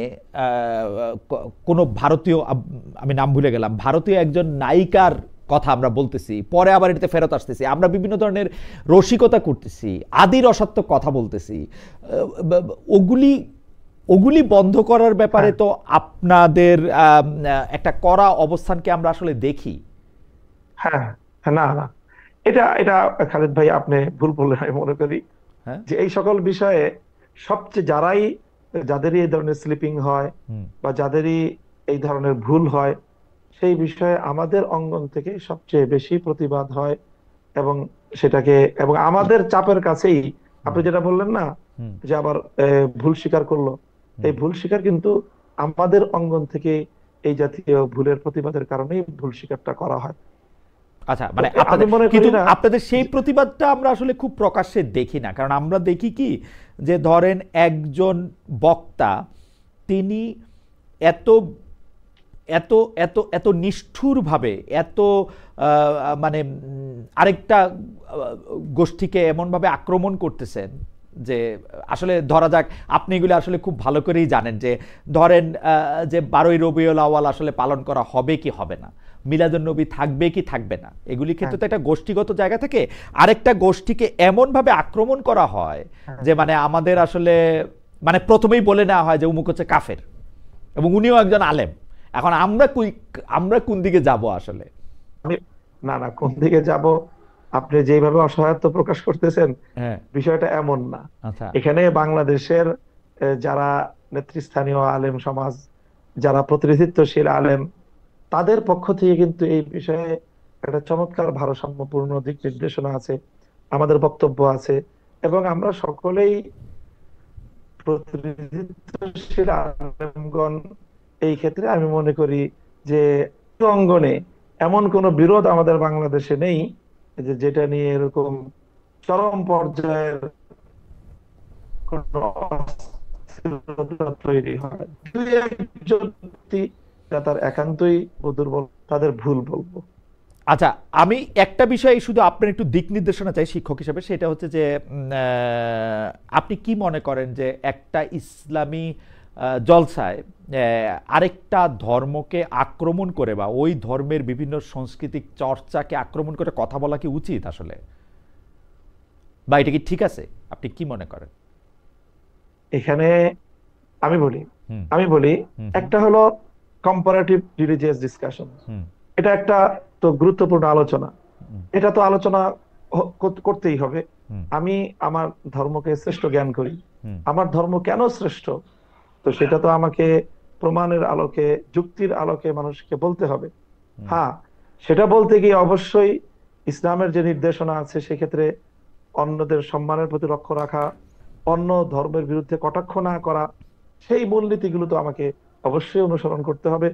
কোনো ভারতীয়, আমি নাম ভুলে গেলাম, ভারতীয় একজন নায়িকার কথা আমরা বলতেছি, পরে আবার এটাতে ফেরত আসতেছি, আমরা বিভিন্ন ধরনের রসিকতা করতেছি, আদির অসত্য কথা বলতেছি, ওগুলি ওগুলি বন্ধ করার ব্যাপারে হ্যাঁ, তো আপনাদের একটা কড়া অবস্থানকে আমরা আসলে দেখি। হ্যাঁ, হ্যাঁ, না, না, এটা এটা খালিদ ভাই আপনি ভুল বললেন আমি মনে করি। হ্যাঁ। যে এই সকল বিষয়ে সবচেয়ে যাদেরই এই ধরনের স্লিপিং হয় হুম। বা যাদেরই এই ধরনের ভুল হয়, সেই বিষয়ে আমাদের অঙ্গন থেকে সবচেয়ে বেশি প্রতিবাদ হয়। এবং সেটাকে এবং আমাদের চাপের কাছেই হুম। আপনি যেটা বললেন না, হুম। যে আবার ভুল স্বীকার করলো, হুম। এই ভুল স্বীকার কিন্তু আমাদের অঙ্গন থেকে এই জাতীয় ভুলের প্রতিবাদের কারণেই ভুল স্বীকারটা করা হয়। আচ্ছা, তো মানে আমি আপনাদের, মনে করি কিন্তু না আপনাদের সেই যে- প্রতিবাদটা আমরা আসলে খুব প্রকাশ্যে দেখি না, কারণ আমরা দেখি কি, যে ধরেন একজন বক্তা, তিনি এত এত এত এত নিষ্ঠুরভাবে, এত মানে আরেকটা গোষ্ঠীকে এমনভাবে আক্রমণ করতেছেন যে আসলে ধরা যাক, আপনি এগুলো আসলে খুব ভালো করেই জানেন, যে ধরেন যে 12ই রবিউল আউয়াল আসলে পালন করা হবে কি হবে না, মিলাদুন্নবী থাকবে কি থাকবে না, এগুলি হ্যাঁ, ক্ষেত্রে তো একটা গোষ্ঠীগত জায়গা থেকে আরেকটা গোষ্ঠীকে এমনভাবে আক্রমণ করা হয় হ্যাঁ, যে মানে আমাদের আসলে মানে প্রথমেই বলে নেওয়া হয় যে উমুক হচ্ছে কাফের, এবং উনিও একজন আলেম। এখন আমরা কোন দিকে যাব আসলে? আমি না, না, কোন দিকে যাব, আপনি যেভাবে অসহায়ত্ব প্রকাশ করতেছেন, হ্যাঁ। বিষয়টা এমন না। আচ্ছা। এখানে বাংলাদেশের যারা নেতৃস্থানীয় আলেম সমাজ, যারা প্রতিনিধিত্বশীল আলেম, তাদের পক্ষ থেকে কিন্তু এই বিষয়ে একটা চমৎকার ভারসাম্যপূর্ণ দিক নির্দেশনা আছে, আমাদের বক্তব্য আছে। এবং আমরা সকলেই প্রতিনিধিত্বশীল আলেমগণ এই ক্ষেত্রে আমি মনে করি যে অঙ্গনে এমন কোন বিরোধ আমাদের বাংলাদেশে নেই যে যেটা নিয়ে এরকম চরম পর্যায়ের কোনো অস্থিরতা তৈরি হয়। দুই একজন ব্যক্তি যারা তার একান্তই দুর্বল, তাদের ভুল বলবো। আচ্ছা, আমি একটা বিষয় শুধু আপনার একটু দিক নির্দেশনা চাই শিক্ষক হিসেবে, সেটা হচ্ছে যে আপনি কি মনে করেন যে একটা ইসলামী জলসায় আরেকটা ধর্মকে আক্রমণ করে বা ওই ধর্মের বিভিন্ন সাংস্কৃতিক চর্চাকে আক্রমণ করে কথা বলা কি উচিত আসলে, বা এটা কি ঠিক আছে? আপনি কি মনে করেন? এখানে আমি বলি হুম। আমি বলি হুম। হুম। একটা হলো কম্পারেটিভ রিলিজিয়াস ডিসকাশন। হুম। এটা একটা তো গুরুত্বপূর্ণ আলোচনা। হুম। এটা তো আলোচনা করতেই হবে। হুম। আমি আমার ধর্মকে শ্রেষ্ঠ জ্ঞান করি, হুম। আমার ধর্ম কেন শ্রেষ্ঠ, তো সেটা তো আমাকে প্রমাণের আলোকে, যুক্তির আলোকে মানুষকে বলতে হবে। হুম। হ্যাঁ, সেটা বলতে গিয়ে অবশ্যই ইসলামের যে নির্দেশনা আছে সেক্ষেত্রে অন্যদের সম্মানের প্রতি লক্ষ্য রাখা, অন্য ধর্মের বিরুদ্ধে কটাক্ষ না করা, সেই মূলনীতিগুলো তো আমাকে অবশ্যই অনুসরণ করতে হবে।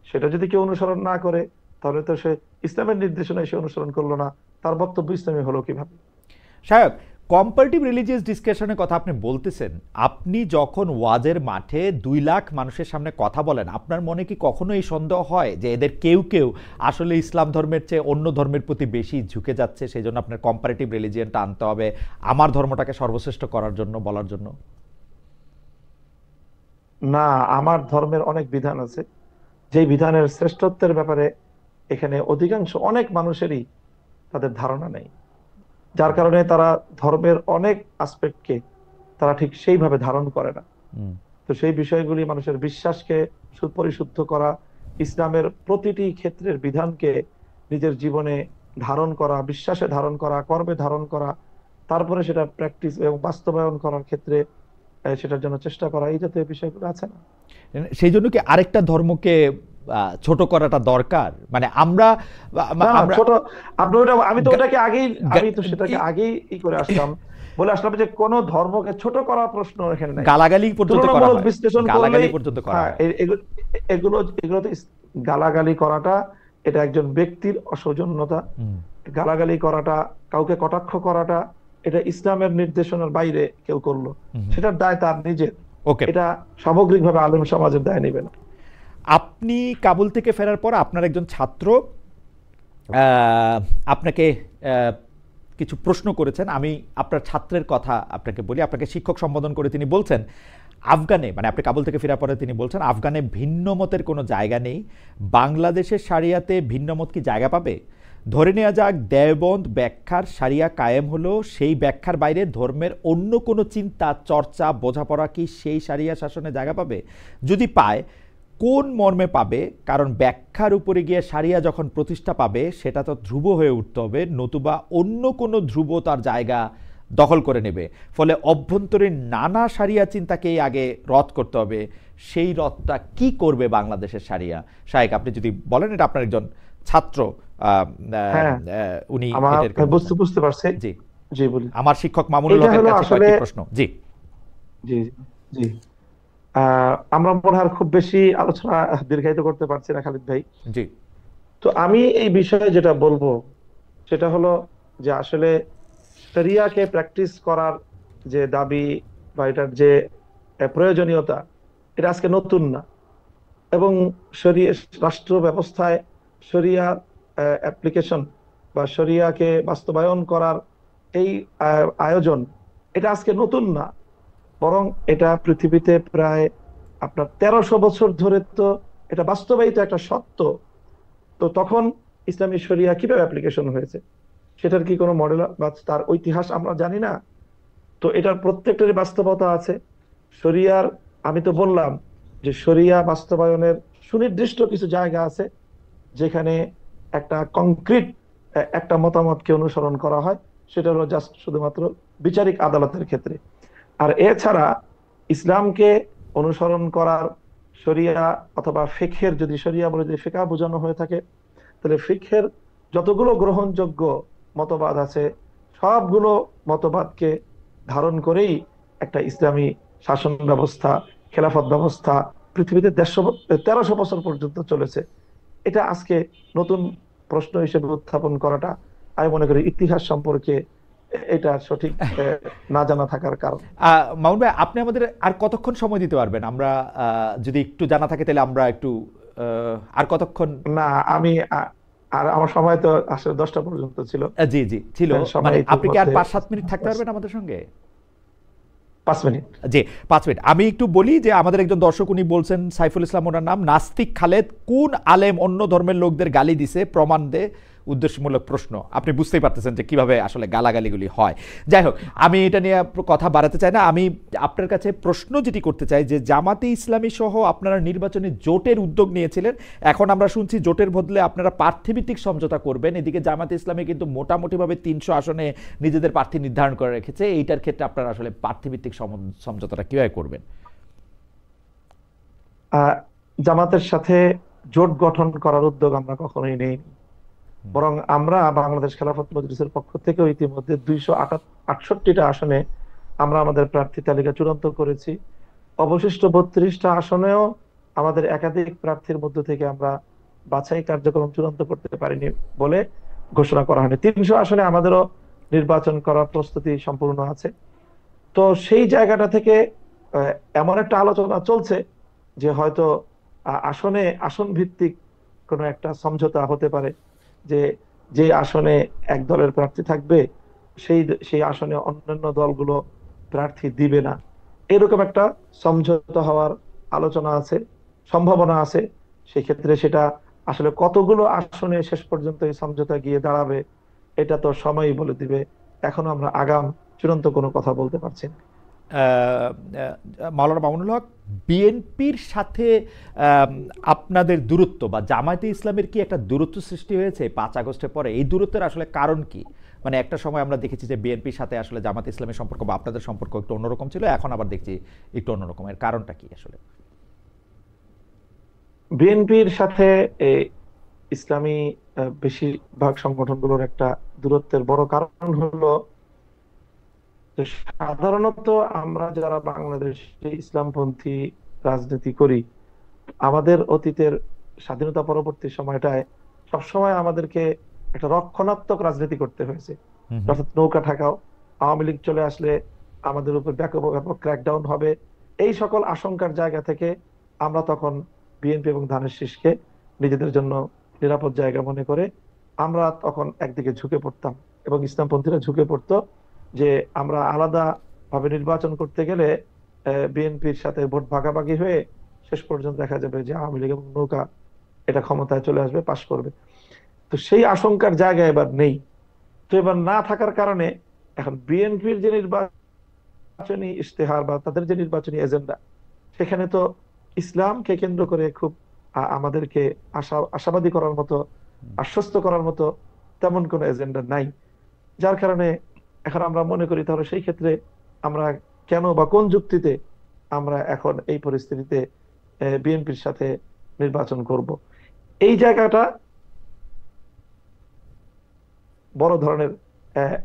সেটা যদি কেউ অনুসরণ না করে, তাহলে তো সে ইসলামের নির্দেশনায় সে অনুসরণ করলো না, তার বক্তব্য ইসলামী হলো কিভাবে? সায়ক, কম্পারেটিভ রিলিজিয়াস ডিসকাশনের কথা আপনি বলতেছেন, আপনি যখন ওয়াজের মাঠে 2 লাখ মানুষের সামনে কথা বলেন, আপনার মনে কি কখনো এই সন্দেহ হয় যে এদের কেউ কেউ আসলে ইসলাম ধর্মের চেয়ে অন্য ধর্মের প্রতি বেশি ঝুঁকে যাচ্ছে, সেই জন্য আপনার কম্পারেটিভ রিলিজিয়নটা আনতে হবে আমার ধর্মটাকে সর্বশ্রেষ্ঠ করার জন্য, বলার জন্য? না, আমার ধর্মের অনেক বিধান আছে, যেই বিধানের শ্রেষ্ঠত্বের ব্যাপারে এখানে অধিকাংশ অনেক মানুষেরই তাদের ধারণা নেই, যার কারণে তারা ধর্মের অনেক আসপেক্টকে তারা ঠিক সেইভাবে ধারণ করে না। হুম। তো সেই বিষয়গুলি মানুষের বিশ্বাসকে সুপরিশুদ্ধ করা, ইসলামের প্রতিটি ক্ষেত্রের বিধানকে নিজের জীবনে ধারণ করা, বিশ্বাসে ধারণ করা, কর্মে ধারণ করা, তারপরে সেটা প্র্যাকটিস এবং বাস্তবায়ন করার ক্ষেত্রে সেটার জন্য চেষ্টা করা, এই জাতীয় বিষয়গুলো আছে না? সেই জন্য কি আরেকটা ধর্মকে ছোট করাটা দরকার? মানে আমরা না, না, আমরা ছোট, আপনি ওটা, আমি তো গা- ওটাকে আগেই, আমি গা- তো সেটাকে ই- আগেই করে আসলাম, বলে আসলাম যে কোন ধর্মকে ছোট করার প্রশ্ন এখানে নাই। গালাগালি পর্যন্ত করা তুলনামূলক হয়, বিশ্লেষণ গালাগালি করলেই, পর্যন্ত করা হ্যাঁ, হয়। এগুলো এগুলো তো গালাগালি করাটা, এটা একজন ব্যক্তির অসৌজন্যতা। হুম। গালাগালি করাটা, কাউকে কটাক্ষ করাটা, এটা ইসলামের নির্দেশনার বাইরে কেউ করলো, হুম। সেটার দায় তার নিজের। ওকে, এটা সামগ্রিকভাবে আলেম সমাজের দায় নেবে না। আপনি কাবুল থেকে ফেরার পর আপনার একজন ছাত্র আহ, আপনাকে আহ, কিছু প্রশ্ন করেছেন। আমি আপনার ছাত্রের কথা আপনাকে বলি। আপনাকে শিক্ষক সম্বোধন করে তিনি বলছেন, আফগানে, মানে আপনি কাবুল থেকে ফেরার পরে তিনি বলছেন, আফগানে ভিন্ন মতের কোনো জায়গা নেই, বাংলাদেশের শারিয়াতে ভিন্ন মত কি জায়গা পাবে? ধরে নেওয়া যাক দেওবন্দ ব্যাখ্যার শারিয়া কায়েম হলো, সেই ব্যাখ্যার বাইরে ধর্মের অন্য কোনো চিন্তা, চর্চা, বোঝাপড়া কি সেই শারিয়া শাসনে জায়গা পাবে? যদি পায়, কোন মর্মে পাবে? কারণ ব্যাখ্যার উপরে গিয়ে শারিয়া যখন প্রতিষ্ঠা পাবে, সেটা তো ধ্রুব হয়ে উঠতে হবে, নতুবা অন্য কোনো ধ্রুব তার জায়গা দখল করে নেবে। ফলে অভ্যন্তরীণ নানা শারিয়া চিন্তাকেই আগে রদ করতে হবে। সেই রদটা কি করবে বাংলাদেশের শারিয়া? শাহেক, আপনি যদি বলেন, এটা আপনার একজন ছাত্র, হ্যাঁ, উনি আমার এটাকে বলছেন। বুঝতে পারছি। জি, জি বলি। আমার শিক্ষক মামুনুল এটা হকের হলো কাছে আসলে, কয়েকটি প্রশ্ন। জি, জি জি, আমরা মনে হয় খুব বেশি আলোচনা দীর্ঘায়িত করতে পারছি না খালিদ ভাই। জি, তো আমি এই বিষয়ে যেটা বলবো সেটা হলো যে আসলে শরিয়াকে প্র্যাকটিস করার যে দাবি বা এটার যে প্রয়োজনীয়তা, এটা আজকে নতুন না। এবং শরিয়া রাষ্ট্র ব্যবস্থায় শরিয়া অ্যাপ্লিকেশন বা শরিয়াকে বাস্তবায়ন করার এই আয়োজন, এটা আজকে নতুন না। বরং এটা পৃথিবীতে প্রায় আপনার 1300 বছর ধরে তো এটা বাস্তবায়িত একটা সত্য। তো তখন ইসলামী শরিয়া কিভাবে অ্যাপ্লিকেশন হয়েছে, সেটার কি কোনো মডেল বা তার ইতিহাস আমরা জানি না? তো এটার প্রত্যেকটারই বাস্তবতা আছে। শরিয়ার, আমি তো বললাম যে শরিয়া বাস্তবায়নের সুনির্দিষ্ট কিছু জায়গা আছে যেখানে একটা কংক্রিট একটা মতামতকে অনুসরণ করা হয়। সেটা হলো জাস্ট শুধুমাত্র বিচারিক আদালতের ক্ষেত্রে। আর এছাড়া ইসলামকে অনুসরণ করার শরিয়া অথবা ফিকহের, যদি শরিয়া বলে যদি ফিকহ বোঝানো হয়ে থাকে, তাহলে ফিকহের যতগুলো গ্রহণযোগ্য মতবাদ আছে, সবগুলো মতবাদকে ধারণ করেই একটা ইসলামী শাসন ব্যবস্থা, খেলাফত ব্যবস্থা পৃথিবীতে 1300 বছর পর্যন্ত চলেছে। এটা আজকে নতুন প্রশ্ন হিসেবে উত্থাপন করাটা, আমি মনে করি ইতিহাস সম্পর্কে এটা সঠিক না জানা থাকার কারণ। মামুন ভাই, আপনি আমাদের আর কতক্ষণ সময় দিতে পারবেন? আমরা যদি একটু জানা থাকে তাহলে আমরা একটু আর কতক্ষণ? না, আমি আর আমার সময় তো আসলে 10টা পর্যন্ত ছিল। জি জি ছিল। সময় মানে আপনি কি আর ইতিমধ্যে 5-7 মিনিট থাকতে পারবেন আমাদের সঙ্গে? 5 মিনিট। জি, 5 মিনিট। আমি একটু বলি যে আমাদের একজন দর্শক, উনি বলছেন, সাইফুল ইসলাম ওনার নাম, নাস্তিক খালেদ কোন আলেম অন্য ধর্মের লোকদের গালি দিছে প্রমাণ দে, উদ্দেশ্যমূলক প্রশ্ন। আপনি বুঝতেই পারতেছেন যে কিভাবে আসলে গালাগালিগুলি হয়। যাই হোক, আমি এটা নিয়ে কথা বাড়াতে চাই না। আমি আপনার কাছে প্রশ্ন যেটি করতে চাই যে জামাতে ইসলামী সহ আপনারা নির্বাচনী জোটের উদ্যোগ নিয়েছিলেন, এখন আমরা শুনছি জোটের বদলে আপনারা প্রার্থীভিত্তিক সমঝোতা করবেন। এদিকে জামাতে ইসলামী কিন্তু মোটামুটিভাবে 300 আসনে নিজেদের প্রার্থী নির্ধারণ করে রেখেছে। এইটার ক্ষেত্রে আপনারা আসলে প্রার্থীভিত্তিক সমঝোতাটা কিভাবে করবেন? আহ জামাতের সাথে জোট গঠন করার উদ্যোগ আমরা কখনোই নেই। বরং আমরা বাংলাদেশ খেলাফত মজলিসের পক্ষ থেকে ইতিমধ্যে 268টা আসনে আমরা আমাদের প্রার্থী তালিকা চূড়ান্ত করেছি। অবশিষ্ট 32টা আসনেও আমাদের একাধিক প্রার্থীর মধ্য থেকে আমরা বাছাই কার্যক্রম চূড়ান্ত করতে পারিনি বলে ঘোষণা করা হয়নি। 300 আসনে আমাদেরও নির্বাচন করার প্রস্তুতি সম্পূর্ণ আছে। তো সেই জায়গাটা থেকে এমন একটা আলোচনা চলছে যে হয়তো আসন ভিত্তিক কোনো একটা সমঝোতা হতে পারে, যে যে আসনে এক দলের প্রার্থী থাকবে সেই সেই আসনে অন্যান্য দলগুলো প্রার্থী দিবে না, এরকম একটা সমঝোতা হওয়ার আলোচনা আছে, সম্ভাবনা আছে। সেক্ষেত্রে সেটা আসলে কতগুলো আসনে শেষ পর্যন্ত এই সমঝোতা গিয়ে দাঁড়াবে, এটা তো সময়ই বলে দিবে। এখনো আমরা আগাম চূড়ান্ত কোনো কথা বলতে পারছি না। মাওলানা মামুনুল হক, বিএনপির সাথে আপনাদের দূরত্ব বা জামায়াতে ইসলামের কি একটা দূরত্ব সৃষ্টি হয়েছে 5 আগস্টের পরে? এই দূরত্বের আসলে কারণ কি? মানে একটা সময় আমরা দেখেছি যে বিএনপির সাথে আসলে জামায়াতে ইসলামের সম্পর্ক বা আপনাদের সম্পর্ক একটু অন্যরকম ছিল, এখন আবার দেখছি একটু অন্যরকম। এর কারণটা কি আসলে? বিএনপির সাথে এই ইসলামী বেশিরভাগ সংগঠনগুলোর একটা দূরত্বের বড় কারণ হলো যে সাধারণত আমরা যারা বাংলাদেশে ইসলামপন্থী রাজনীতি করি, আমাদের অতীতের স্বাধীনতা পরবর্তী সময়টায় সবসময় আমাদেরকে একটা রক্ষণাত্মক রাজনীতি করতে হয়েছে। অর্থাৎ নৌকা ঠেকাও, আওয়ামী লীগ চলে আসলে আমাদের উপর ব্যাপক ব্যাপক ক্র্যাকডাউন হবে, এই সকল আশঙ্কার জায়গা থেকে আমরা তখন বিএনপি এবং ধানের শীষকে নিজেদের জন্য নিরাপদ জায়গা মনে করে আমরা তখন একদিকে ঝুঁকে পড়তাম, এবং ইসলামপন্থীরা ঝুঁকে পড়তো যে আমরা আলাদা ভাবে নির্বাচন করতে গেলে বিএনপির সাথে ভোট ভাগাভাগি হয়ে শেষ পর্যন্ত দেখা যাবে যে আওয়ামী লীগ এবং নৌকা এটা ক্ষমতায় চলে আসবে, পাশ করবে। তো সেই আশঙ্কার জায়গা এবার নেই। তো এবার না থাকার কারণে এখন বিএনপির যে নির্বাচনী ইশতেহার বা তাদের যে নির্বাচনী এজেন্ডা, সেখানে তো ইসলামকে কেন্দ্র করে খুব আমাদেরকে আশাবাদী করার মতো, আশ্বস্ত করার মতো তেমন কোনো এজেন্ডা নাই। যার কারণে এখন আমরা মনে করি তাহলে সেই ক্ষেত্রে আমরা কেন বা কোন যুক্তিতে আমরা এখন এই পরিস্থিতিতে বিএনপির সাথে নির্বাচন করব। এই জায়গাটা বড় ধরনের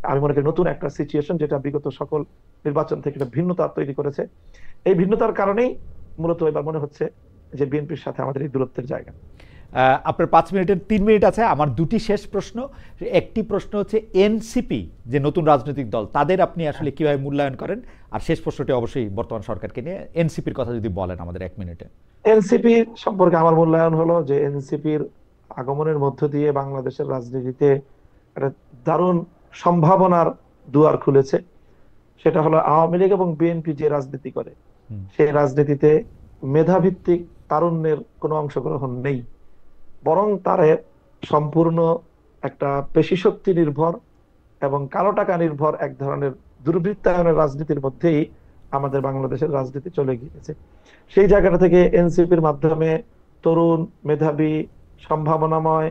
আমি মনে করি নতুন একটা সিচুয়েশন, যেটা বিগত সকল নির্বাচন থেকে একটা ভিন্নতা তৈরি করেছে। এই ভিন্নতার কারণেই মূলত এবার মনে হচ্ছে যে বিএনপির সাথে আমাদের এই দূরত্বের জায়গা। আপনার 5 মিনিটের 3 মিনিট আছে। আমার দুটি শেষ প্রশ্ন। একটি প্রশ্ন হচ্ছে এনসিপি যে নতুন রাজনৈতিক দল, তাদের আপনি আসলে কিভাবে মূল্যায়ন করেন? আর শেষ প্রশ্নটি অবশ্যই বর্তমান সরকারকে নিয়ে, এনসিপির কথা যদি বলেন আমাদের 1 মিনিটে। এনসিপি সম্পর্কে আমার মূল্যায়ন হলো যে এনসিপির আগমনের মধ্য দিয়ে বাংলাদেশের রাজনীতিতে একটা দারুণ সম্ভাবনার দুয়ার খুলেছে। সেটা হলো আওয়ামী লীগ এবং বিএনপি যে রাজনীতি করে সেই রাজনীতিতে মেধাভিত্তিক তারুণ্যের কোনো অংশগ্রহণ নেই, বরং তার সম্পূর্ণ একটা পেশিশক্তি নির্ভর এবং কালো টাকা নির্ভর এক ধরনের দুর্বৃত্তায়নের রাজনীতির মধ্যেই আমাদের বাংলাদেশের রাজনীতি চলে গিয়েছে। সেই জায়গাটা থেকে এনসিপির মাধ্যমে তরুণ, মেধাবী, সম্ভাবনাময়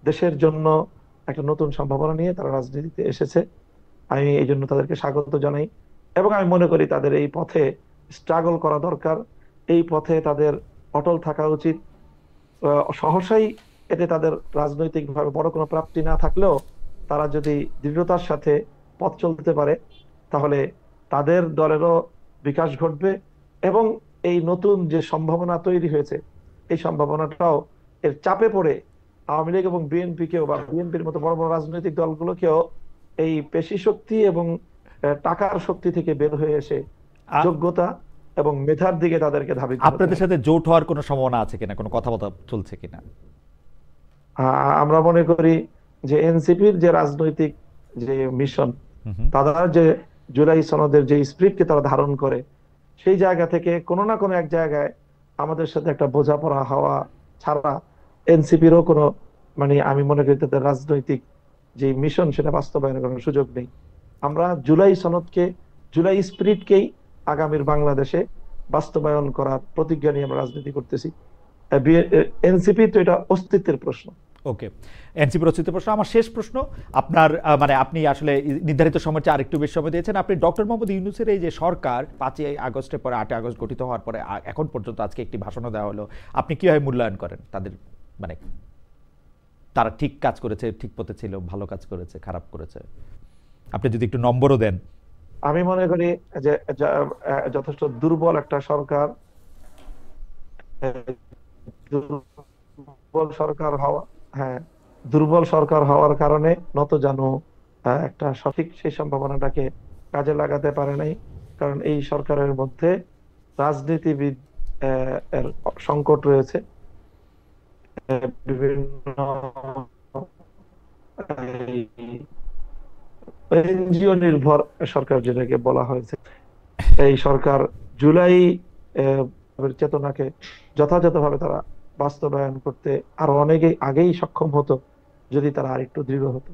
দেশের জন্য একটা নতুন সম্ভাবনা নিয়ে তারা রাজনীতিতে এসেছে। আমি এই জন্য তাদেরকে স্বাগত জানাই, এবং আমি মনে করি তাদের এই পথে স্ট্রাগল করা দরকার, এই পথে তাদের অটল থাকা উচিত। সহসাই এতে তাদের রাজনৈতিকভাবে বড় কোনো প্রাপ্তি না থাকলেও তারা যদি দৃঢ়তার সাথে পথ চলতে পারে তাহলে তাদের দলেরও বিকাশ ঘটবে, এবং এই নতুন যে সম্ভাবনা তৈরি হয়েছে এই সম্ভাবনাটাও এর চাপে পড়ে আওয়ামী লীগ এবং বিএনপিকেও বা বিএনপির মতো বড় বড় রাজনৈতিক দলগুলোকেও এই পেশি শক্তি এবং টাকার শক্তি থেকে বের হয়ে এসে যোগ্যতা এবং মেধার দিকে তাদেরকে ধাবিত করতে হবে। আপনাদের সাথে জোট হওয়ার কোনো সম্ভাবনা আছে কিনা, কোনো কথাবার্তা চলছে কিনা? আমরা মনে করি যে এনসিপির যে রাজনৈতিক যে মিশন, তারা যে জুলাই সনদের যে স্পিরিটকে তারা ধারণ করে, সেই জায়গা থেকে কোনো না কোনো এক জায়গায় আমাদের সাথে একটা বোঝাপড়া হওয়া ছাড়া এনসিপিরও কোনো আমি মনে করি তাদের রাজনৈতিক যে মিশন সেটা বাস্তবায়নের কোনো সুযোগ নেই। আমরা জুলাই সনদকে, জুলাই স্পিরিটকেই আগামীর বাংলাদেশে বাস্তবায়ন করার প্রতিজ্ঞা নিয়ে আমরা রাজনীতি করতেছি। এনসিপি তো এটা অস্তিত্বের প্রশ্ন। ওকে, এনসিপির অস্তিত্বের প্রশ্ন। আমার শেষ প্রশ্ন, আপনার আপনি আসলে নির্ধারিত সময়ের চেয়ে আরেকটু বেশি সময় দিয়েছেন। আপনি ডক্টর মোহাম্মদ ইউনূসের এই যে সরকার 5ই আগস্টের পরে 8ই আগস্ট গঠিত হওয়ার পরে এখন পর্যন্ত আজকে একটি ভাষণও দেওয়া হলো, আপনি কিভাবে মূল্যায়ন করেন তাদের? তারা ঠিক কাজ করেছে, ঠিক পথে ছিল, ভালো কাজ করেছে, খারাপ করেছে? আপনি যদি একটু নম্বরও দেন। আমি মনে করি যে যথেষ্ট দুর্বল একটা সরকার, দুর্বল সরকার হওয়া, হ্যাঁ, দুর্বল সরকার হওয়ার কারণে নতজানু একটা সঠিক সেই সম্ভাবনাটাকে কাজে লাগাতে পারে নাই। কারণ এই সরকারের মধ্যে রাজনীতিবিদ এর সংকট রয়েছে। বিভিন্ন এনজিও নির্ভর সরকার যেটাকে বলা হয়েছে, এই সরকার জুলাই চেতনাকে যথাযথভাবে তারা বাস্তবায়ন করতে আরো অনেকেই আগেই সক্ষম হতো যদি তারা আরেকটু দৃঢ় হতো।